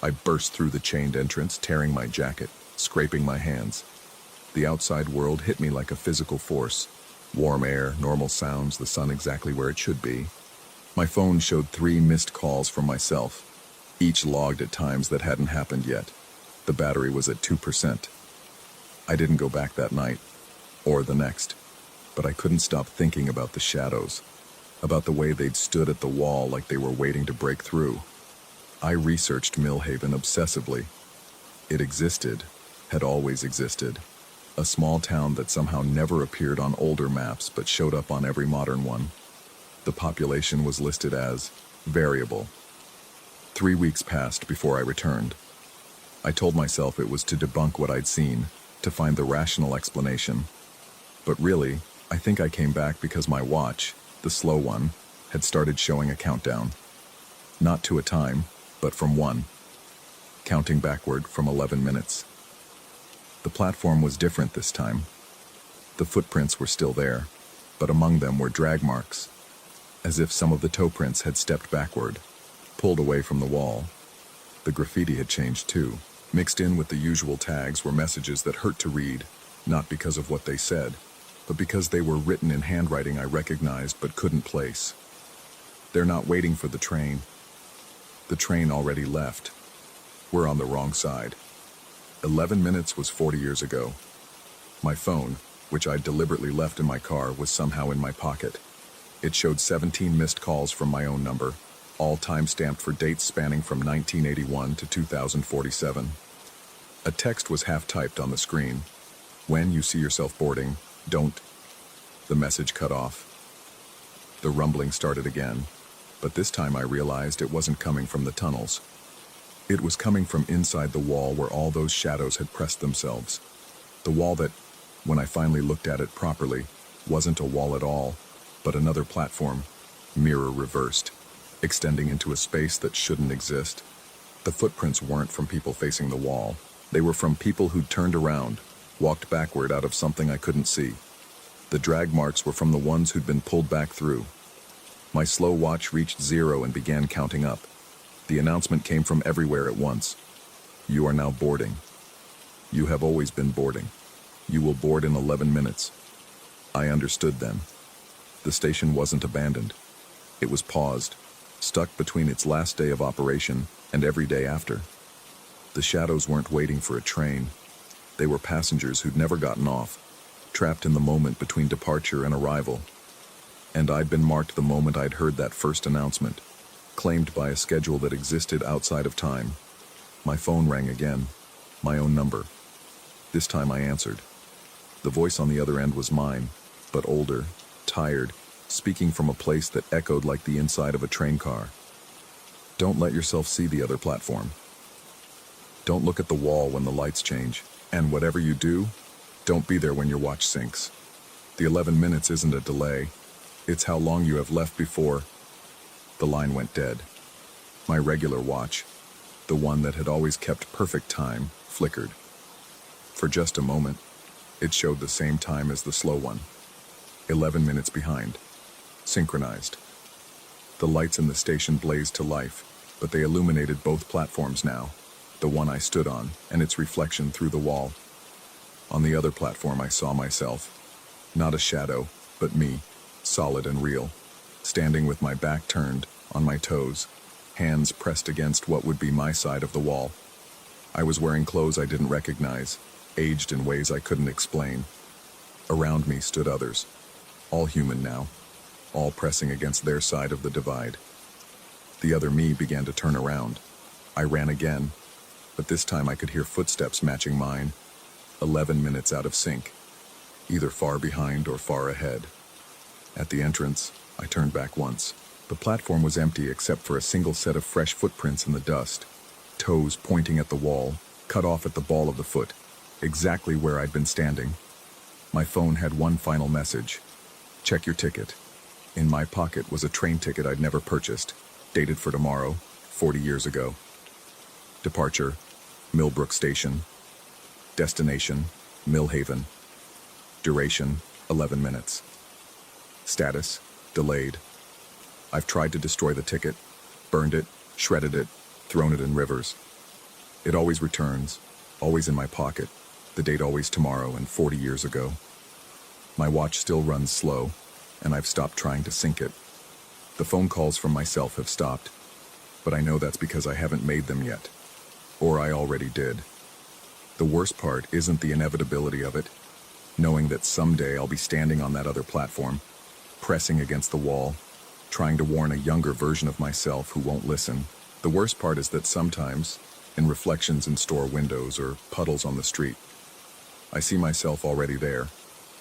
Speaker 1: I burst through the chained entrance, tearing my jacket, scraping my hands. The outside world hit me like a physical force. Warm air, normal sounds, the sun exactly where it should be. My phone showed 3 missed calls from myself, each logged at times that hadn't happened yet. The battery was at 2%. I didn't go back that night, or the next, but I couldn't stop thinking about the shadows, about the way they'd stood at the wall like they were waiting to break through. I researched Millhaven obsessively. It existed, had always existed. A small town that somehow never appeared on older maps but showed up on every modern one. The population was listed as variable. 3 weeks passed before I returned. I told myself it was to debunk what I'd seen, to find the rational explanation. But really, I think I came back because my watch, the slow one, had started showing a countdown. Not to a time, but from 1. Counting backward from 11 minutes. The platform was different this time. The footprints were still there, but among them were drag marks. as if some of the toe prints had stepped backward, pulled away from the wall. The graffiti had changed too. Mixed in with the usual tags were messages that hurt to read, not because of what they said, but because they were written in handwriting I recognized but couldn't place. They're not waiting for the train. The train already left. We're on the wrong side. 11 minutes was 40 years ago. My phone, which I'd deliberately left in my car, was somehow in my pocket. It showed 17 missed calls from my own number, all time-stamped for dates spanning from 1981 to 2047. A text was half-typed on the screen. When you see yourself boarding, don't. The message cut off. The rumbling started again, but this time I realized it wasn't coming from the tunnels. It was coming from inside the wall where all those shadows had pressed themselves. The wall that, when I finally looked at it properly, wasn't a wall at all, but another platform, mirror reversed, extending into a space that shouldn't exist. The footprints weren't from people facing the wall. They were from people who'd turned around, walked backward out of something I couldn't see. The drag marks were from the ones who'd been pulled back through. My slow watch reached 0 and began counting up. The announcement came from everywhere at once. You are now boarding. You have always been boarding. You will board in 11 minutes. I understood then. The station wasn't abandoned. It was paused, stuck between its last day of operation and every day after. The shadows weren't waiting for a train. They were passengers who'd never gotten off, trapped in the moment between departure and arrival. And I'd been marked the moment I'd heard that first announcement, claimed by a schedule that existed outside of time. My phone rang again, my own number. This time I answered. The voice on the other end was mine, but older, tired, speaking from a place that echoed like the inside of a train car. Don't let yourself see the other platform. Don't look at the wall when the lights change, and whatever you do, don't be there when your watch sinks. The 11 minutes isn't a delay. It's how long you have left before. The line went dead. My regular watch, the one that had always kept perfect time, flickered. For just a moment, it showed the same time as the slow one. 11 minutes behind. Synchronized. The lights in the station blazed to life, but they illuminated both platforms now, the one I stood on and its reflection through the wall. On the other platform I saw myself, not a shadow, but me, solid and real, standing with my back turned, on my toes, hands pressed against what would be my side of the wall. I was wearing clothes I didn't recognize, aged in ways I couldn't explain. Around me stood others, all human now, all pressing against their side of the divide. The other me began to turn around. I ran again, but this time I could hear footsteps matching mine, 11 minutes out of sync, either far behind or far ahead. At the entrance, I turned back once. The platform was empty except for a single set of fresh footprints in the dust, toes pointing at the wall, cut off at the ball of the foot, exactly where I'd been standing. My phone had one final message. Check your ticket. In my pocket was a train ticket I'd never purchased, dated for tomorrow, 40 years ago. Departure, Millbrook Station. Destination, Millhaven. Duration, 11 minutes. Status, delayed. I've tried to destroy the ticket, burned it, shredded it, thrown it in rivers. It always returns, always in my pocket, the date always tomorrow and 40 years ago. My watch still runs slow, and I've stopped trying to sync it. The phone calls from myself have stopped, but I know that's because I haven't made them yet. Or I already did. The worst part isn't the inevitability of it, knowing that someday I'll be standing on that other platform, pressing against the wall, trying to warn a younger version of myself who won't listen. The worst part is that sometimes, in reflections in store windows or puddles on the street, I see myself already there,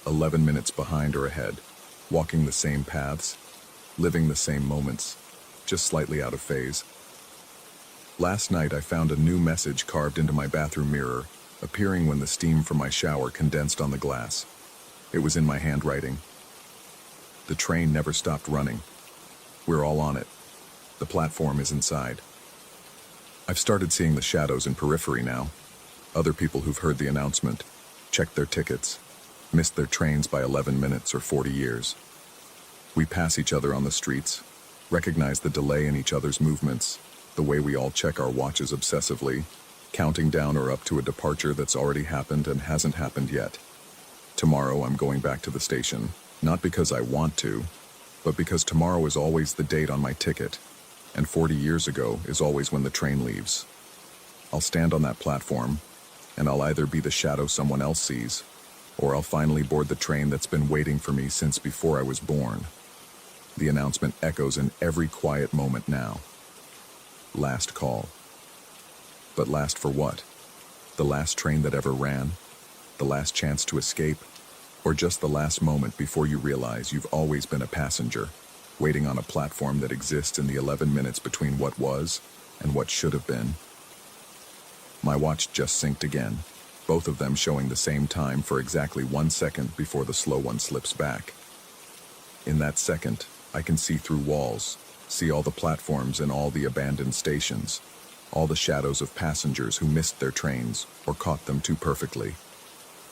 Speaker 1: 11 minutes behind or ahead, walking the same paths, living the same moments, just slightly out of phase. Last night I found a new message carved into my bathroom mirror, appearing when the steam from my shower condensed on the glass. It was in my handwriting. The train never stopped running. We're all on it. The platform is inside. I've started seeing the shadows in periphery now. Other people who've heard the announcement, checked their tickets, missed their trains by 11 minutes or 40 years. We pass each other on the streets, recognize the delay in each other's movements, the way we all check our watches obsessively, counting down or up to a departure that's already happened and hasn't happened yet. Tomorrow I'm going back to the station, not because I want to, but because tomorrow is always the date on my ticket, and 40 years ago is always when the train leaves. I'll stand on that platform, and I'll either be the shadow someone else sees, or I'll finally board the train that's been waiting for me since before I was born. The announcement echoes in every quiet moment now. Last call. But last for what? The last train that ever ran? The last chance to escape? Or just the last moment before you realize you've always been a passenger, waiting on a platform that exists in the 11 minutes between what was and what should have been? My watch just synced again, both of them showing the same time for exactly 1 second before the slow one slips back. In that second, I can see through walls, see all the platforms and all the abandoned stations, all the shadows of passengers who missed their trains or caught them too perfectly.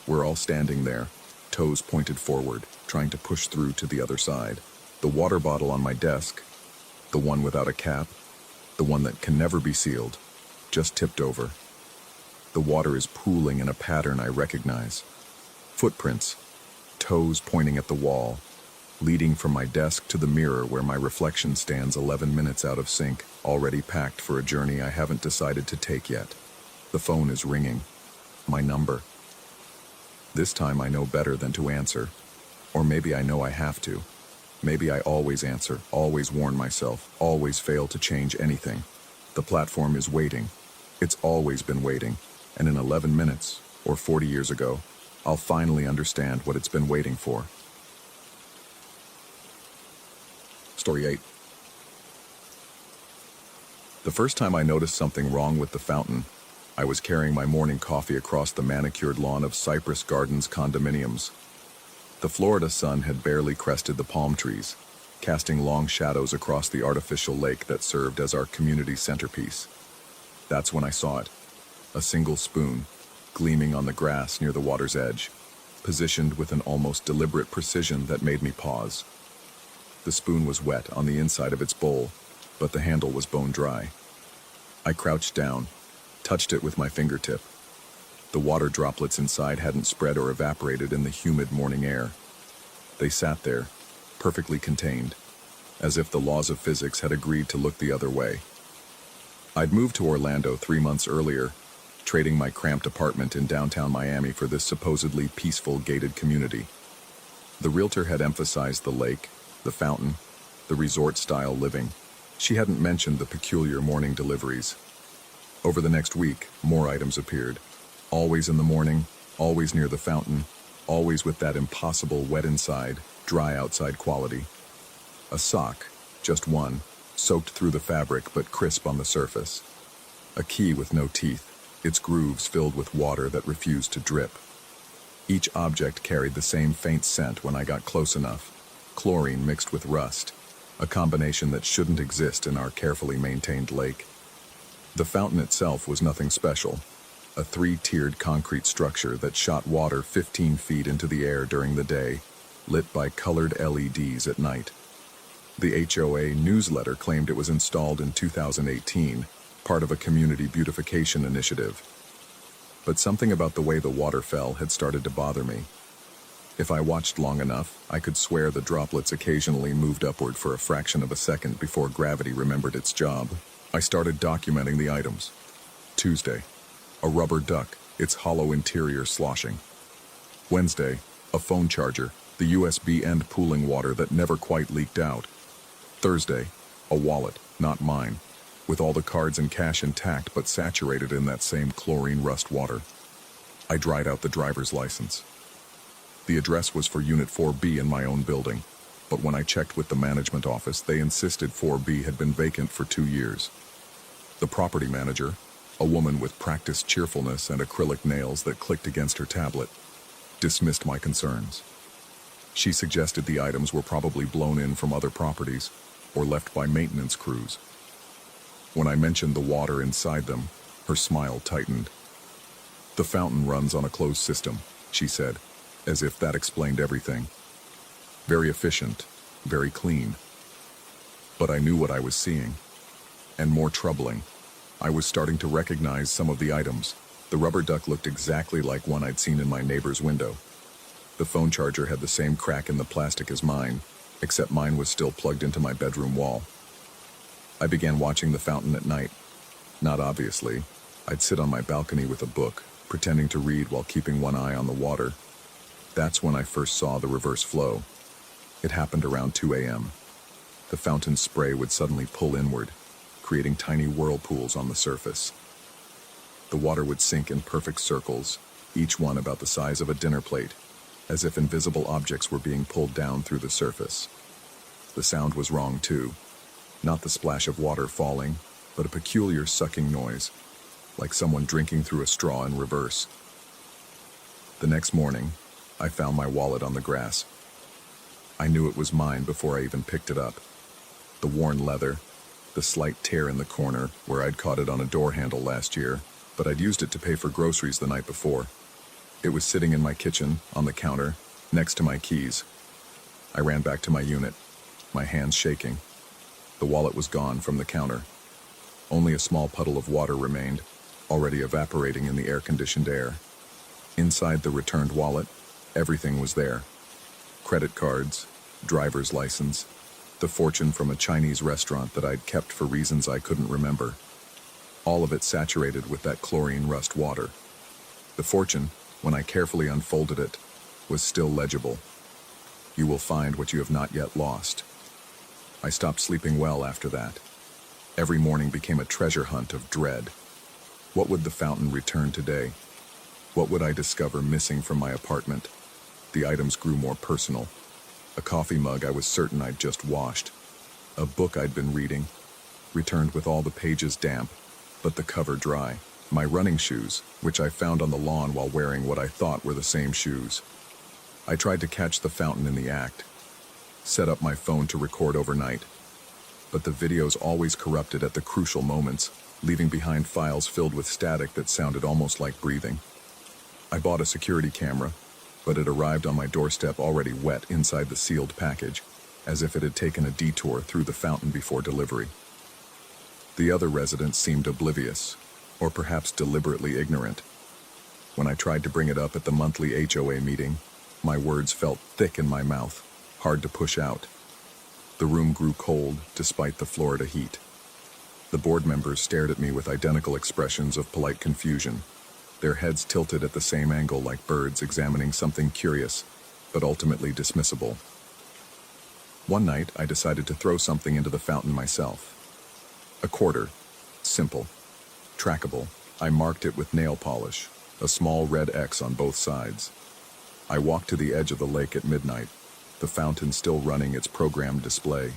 Speaker 1: We're all standing there, toes pointed forward, trying to push through to the other side. The water bottle on my desk, the one without a cap, the one that can never be sealed, just tipped over. The water is pooling in a pattern I recognize. Footprints, toes pointing at the wall, leading from my desk to the mirror where my reflection stands 11 minutes out of sync, already packed for a journey I haven't decided to take yet. The phone is ringing. My number. This time I know better than to answer. Or maybe I know I have to. Maybe I always answer, always warn myself, always fail to change anything. The platform is waiting. It's always been waiting. And in 11 minutes, or 40 years ago, I'll finally understand what it's been waiting for. Story 8. The first time I noticed something wrong with the fountain, I was carrying my morning coffee across the manicured lawn of Cypress Gardens condominiums. The Florida sun had barely crested the palm trees, casting long shadows across the artificial lake that served as our community centerpiece. That's when I saw it. A single spoon, gleaming on the grass near the water's edge, positioned with an almost deliberate precision that made me pause. The spoon was wet on the inside of its bowl, but the handle was bone dry. I crouched down, touched it with my fingertip. The water droplets inside hadn't spread or evaporated in the humid morning air. They sat there, perfectly contained, as if the laws of physics had agreed to look the other way. I'd moved to Orlando 3 months earlier, trading my cramped apartment in downtown Miami for this supposedly peaceful gated community. The realtor had emphasized the lake, the fountain, the resort-style living. She hadn't mentioned the peculiar morning deliveries. Over the next week, more items appeared. Always in the morning, always near the fountain, always with that impossible wet inside, dry outside quality. A sock, just one, soaked through the fabric but crisp on the surface. A key with no teeth, its grooves filled with water that refused to drip. Each object carried the same faint scent when I got close enough, chlorine mixed with rust, a combination that shouldn't exist in our carefully maintained lake. The fountain itself was nothing special, a 3-tiered concrete structure that shot water 15 feet into the air during the day, lit by colored LEDs at night. The HOA newsletter claimed it was installed in 2018, part of a community beautification initiative. But something about the way the water fell had started to bother me. If I watched long enough, I could swear the droplets occasionally moved upward for a fraction of a second before gravity remembered its job. I started documenting the items. Tuesday, a rubber duck, its hollow interior sloshing. Wednesday, a phone charger, the USB end pooling water that never quite leaked out. Thursday, a wallet, not mine, with all the cards and cash intact but saturated in that same chlorine rust water. I dried out the driver's license. The address was for Unit 4B in my own building, but when I checked with the management office, they insisted 4B had been vacant for 2 years. The property manager, a woman with practiced cheerfulness and acrylic nails that clicked against her tablet, dismissed my concerns. She suggested the items were probably blown in from other properties or left by maintenance crews. When I mentioned the water inside them, her smile tightened. "The fountain runs on a closed system," she said, as if that explained everything. "Very efficient, very clean. But I knew what I was seeing. And more troubling, I was starting to recognize some of the items. The rubber duck looked exactly like one I'd seen in my neighbor's window. The phone charger had the same crack in the plastic as mine, except mine was still plugged into my bedroom wall. I began watching the fountain at night. Not obviously. I'd sit on my balcony with a book, pretending to read while keeping one eye on the water. That's when I first saw the reverse flow. It happened around 2 a.m. The fountain's spray would suddenly pull inward, creating tiny whirlpools on the surface. The water would sink in perfect circles, each one about the size of a dinner plate, as if invisible objects were being pulled down through the surface. The sound was wrong too. Not the splash of water falling, but a peculiar sucking noise, like someone drinking through a straw in reverse. The next morning, I found my wallet on the grass. I knew it was mine before I even picked it up. The worn leather, the slight tear in the corner where I'd caught it on a door handle last year, but I'd used it to pay for groceries the night before. It was sitting in my kitchen, on the counter, next to my keys. I ran back to my unit, my hands shaking. The wallet was gone from the counter. Only a small puddle of water remained, already evaporating in the air-conditioned air. Inside the returned wallet, everything was there. Credit cards, driver's license, the fortune from a Chinese restaurant that I'd kept for reasons I couldn't remember. All of it saturated with that chlorine rust water. The fortune, when I carefully unfolded it, was still legible. You will find what you have not yet lost. I stopped sleeping well after that. Every morning became a treasure hunt of dread. What would the fountain return today? What would I discover missing from my apartment? The items grew more personal. A coffee mug I was certain I'd just washed. A book I'd been reading, returned with all the pages damp, but the cover dry. My running shoes, which I found on the lawn while wearing what I thought were the same shoes. I tried to catch the fountain in the act. Set up my phone to record overnight. But the videos always corrupted at the crucial moments, leaving behind files filled with static that sounded almost like breathing. I bought a security camera, but it arrived on my doorstep already wet inside the sealed package, as if it had taken a detour through the fountain before delivery. The other residents seemed oblivious, or perhaps deliberately ignorant. When I tried to bring it up at the monthly HOA meeting, my words felt thick in my mouth, hard to push out. The room grew cold despite the Florida heat. The board members stared at me with identical expressions of polite confusion, their heads tilted at the same angle like birds examining something curious, but ultimately dismissible. One night, I decided to throw something into the fountain myself. A quarter. Simple. Trackable. I marked it with nail polish, a small red X on both sides. I walked to the edge of the lake at midnight, the fountain still running its programmed display.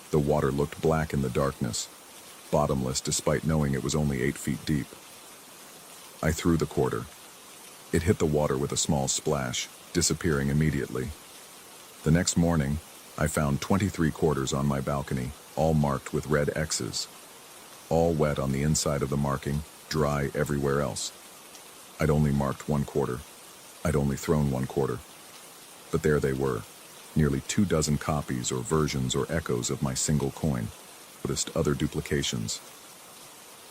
Speaker 1: The water looked black in the darkness, bottomless despite knowing it was only 8 feet deep. I threw the quarter. It hit the water with a small splash, disappearing immediately. The next morning, I found 23 quarters on my balcony, all marked with red X's. All wet on the inside of the marking, dry everywhere else. I'd only marked 1 quarter. I'd only thrown 1 quarter. But there they were, nearly 24 copies or versions or echoes of my single coin. Noticed other duplications.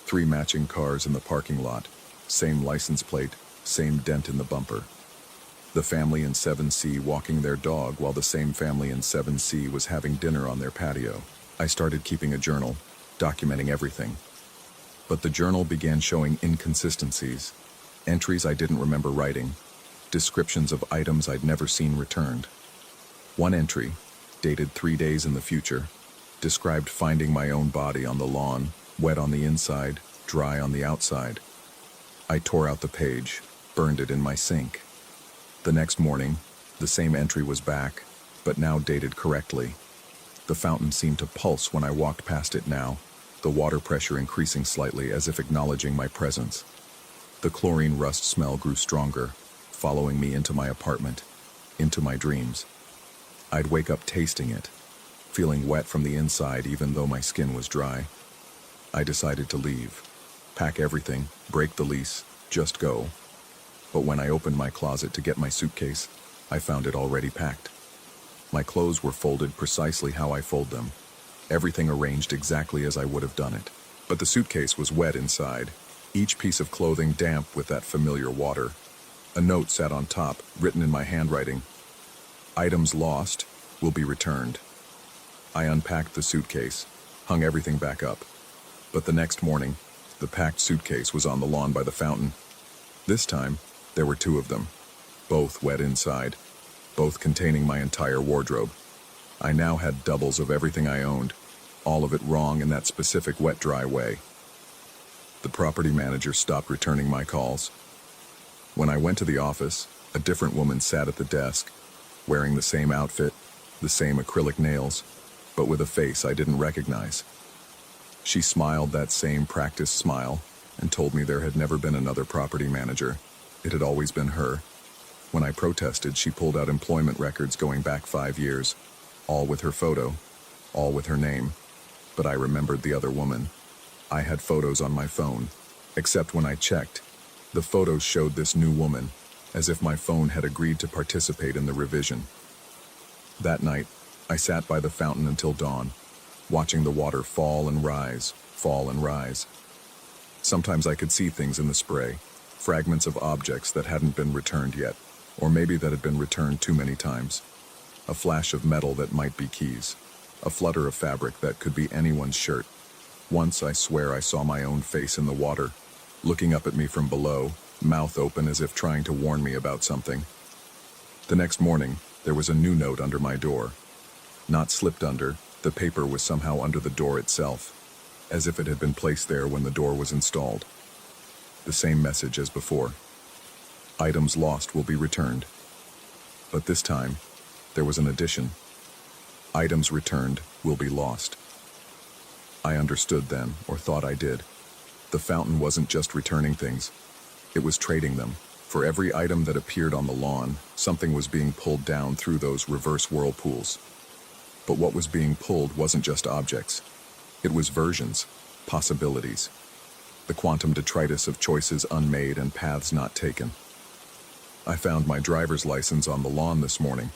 Speaker 1: 3 matching cars in the parking lot, same license plate, same dent in the bumper. The family in 7C walking their dog while the same family in 7C was having dinner on their patio. I started keeping a journal, documenting everything. But the journal began showing inconsistencies, entries I didn't remember writing, descriptions of items I'd never seen returned. One entry, dated 3 days in the future, described finding my own body on the lawn, wet on the inside, dry on the outside. I tore out the page, burned it in my sink. The next morning, the same entry was back, but now dated correctly. The fountain seemed to pulse when I walked past it now, the water pressure increasing slightly as if acknowledging my presence. The chlorine rust smell grew stronger, following me into my apartment, into my dreams. I'd wake up tasting it, feeling wet from the inside even though my skin was dry. I decided to leave, pack everything, break the lease, just go. But when I opened my closet to get my suitcase, I found it already packed. My clothes were folded precisely how I fold them, everything arranged exactly as I would have done it. But the suitcase was wet inside, each piece of clothing damp with that familiar water. A note sat on top, written in my handwriting. Items lost will be returned. I unpacked the suitcase, hung everything back up. But the next morning, the packed suitcase was on the lawn by the fountain. This time, there were two of them, both wet inside, both containing my entire wardrobe. I now had doubles of everything I owned, all of it wrong in that specific wet-dry way. The property manager stopped returning my calls. When I went to the office, a different woman sat at the desk, wearing the same outfit, the same acrylic nails, but with a face I didn't recognize. She smiled that same practiced smile and told me there had never been another property manager. It had always been her. When I protested, she pulled out employment records going back 5 years, all with her photo, all with her name. But I remembered the other woman. I had photos on my phone, except when I checked, the photos showed this new woman, as if my phone had agreed to participate in the revision. That night, I sat by the fountain until dawn, watching the water fall and rise, fall and rise. Sometimes I could see things in the spray, fragments of objects that hadn't been returned yet, or maybe that had been returned too many times. A flash of metal that might be keys, a flutter of fabric that could be anyone's shirt. Once I swear I saw my own face in the water, looking up at me from below, mouth open as if trying to warn me about something. The next morning, there was a new note under my door. Not slipped under, the paper was somehow under the door itself, as if it had been placed there when the door was installed. The same message as before. Items lost will be returned. But this time, there was an addition. Items returned will be lost. I understood then, or thought I did. The fountain wasn't just returning things. It was trading them. For every item that appeared on the lawn, something was being pulled down through those reverse whirlpools. But what was being pulled wasn't just objects. It was versions, possibilities. The quantum detritus of choices unmade and paths not taken. I found my driver's license on the lawn this morning.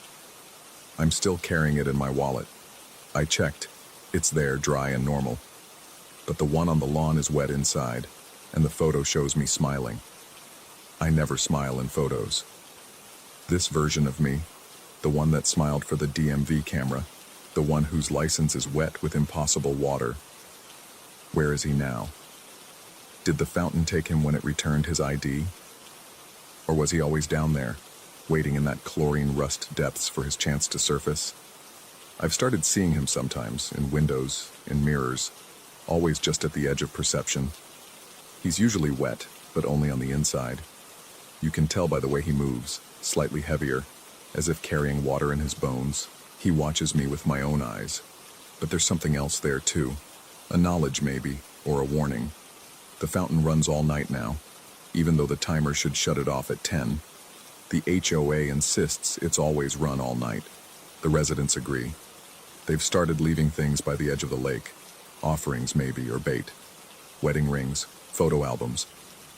Speaker 1: I'm still carrying it in my wallet. I checked. It's there, dry and normal. But the one on the lawn is wet inside, and the photo shows me smiling. I never smile in photos. This version of me, the one that smiled for the DMV camera, the one whose license is wet with impossible water. Where is he now? Did the fountain take him when it returned his ID? Or was he always down there, waiting in that chlorine rust depths for his chance to surface? I've started seeing him sometimes, in windows, in mirrors, always just at the edge of perception. He's usually wet, but only on the inside. You can tell by the way he moves, slightly heavier, as if carrying water in his bones. He watches me with my own eyes. But there's something else there too. A knowledge maybe, or a warning. The fountain runs all night now, even though the timer should shut it off at 10. The HOA insists it's always run all night. The residents agree. They've started leaving things by the edge of the lake. Offerings maybe, or bait. Wedding rings, photo albums,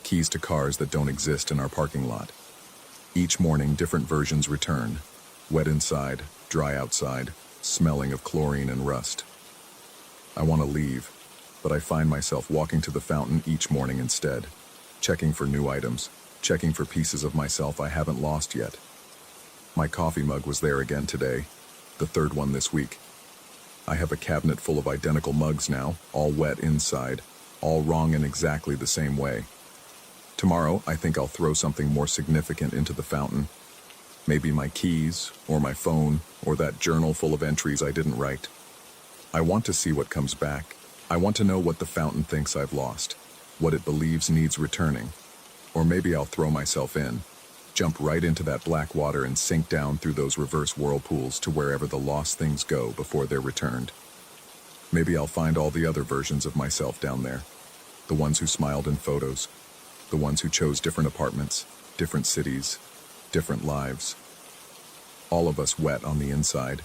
Speaker 1: keys to cars that don't exist in our parking lot. Each morning, different versions return. Wet inside, dry outside, smelling of chlorine and rust. I want to leave, but I find myself walking to the fountain each morning instead, checking for new items, checking for pieces of myself I haven't lost yet. My coffee mug was there again today, the third one this week. I have a cabinet full of identical mugs now, all wet inside, all wrong in exactly the same way. Tomorrow, I think I'll throw something more significant into the fountain. Maybe my keys, or my phone, or that journal full of entries I didn't write. I want to see what comes back. I want to know what the fountain thinks I've lost, what it believes needs returning. Or maybe I'll throw myself in, jump right into that black water and sink down through those reverse whirlpools to wherever the lost things go before they're returned. Maybe I'll find all the other versions of myself down there. The ones who smiled in photos. The ones who chose different apartments, different cities, different lives. All of us wet on the inside,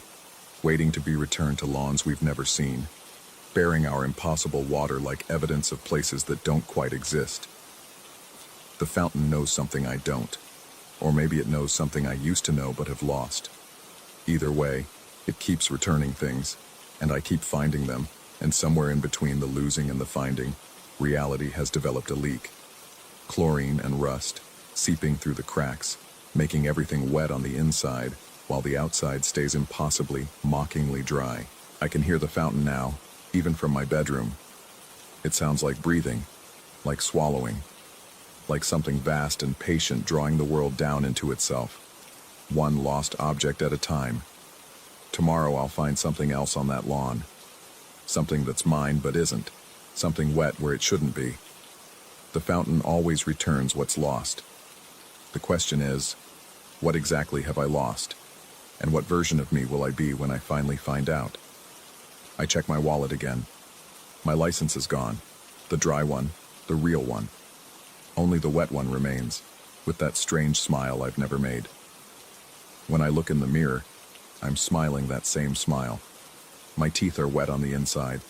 Speaker 1: waiting to be returned to lawns we've never seen, bearing our impossible water like evidence of places that don't quite exist. The fountain knows something I don't, or maybe it knows something I used to know but have lost. Either way, It keeps returning things, and I keep finding them, and somewhere in between the losing and the finding, reality has developed a leak. Chlorine and rust, seeping through the cracks, making everything wet on the inside, while the outside stays impossibly, mockingly dry. I can hear the fountain now, even from my bedroom. It sounds like breathing, like swallowing, like something vast and patient drawing the world down into itself, one lost object at a time. Tomorrow I'll find something else on that lawn. Something that's mine but isn't. Something wet where it shouldn't be. The fountain always returns what's lost. The question is, what exactly have I lost? And what version of me will I be when I finally find out? I check my wallet again. My license is gone. The dry one, the real one. Only the wet one remains, with that strange smile I've never made. When I look in the mirror, I'm smiling that same smile. My teeth are wet on the inside,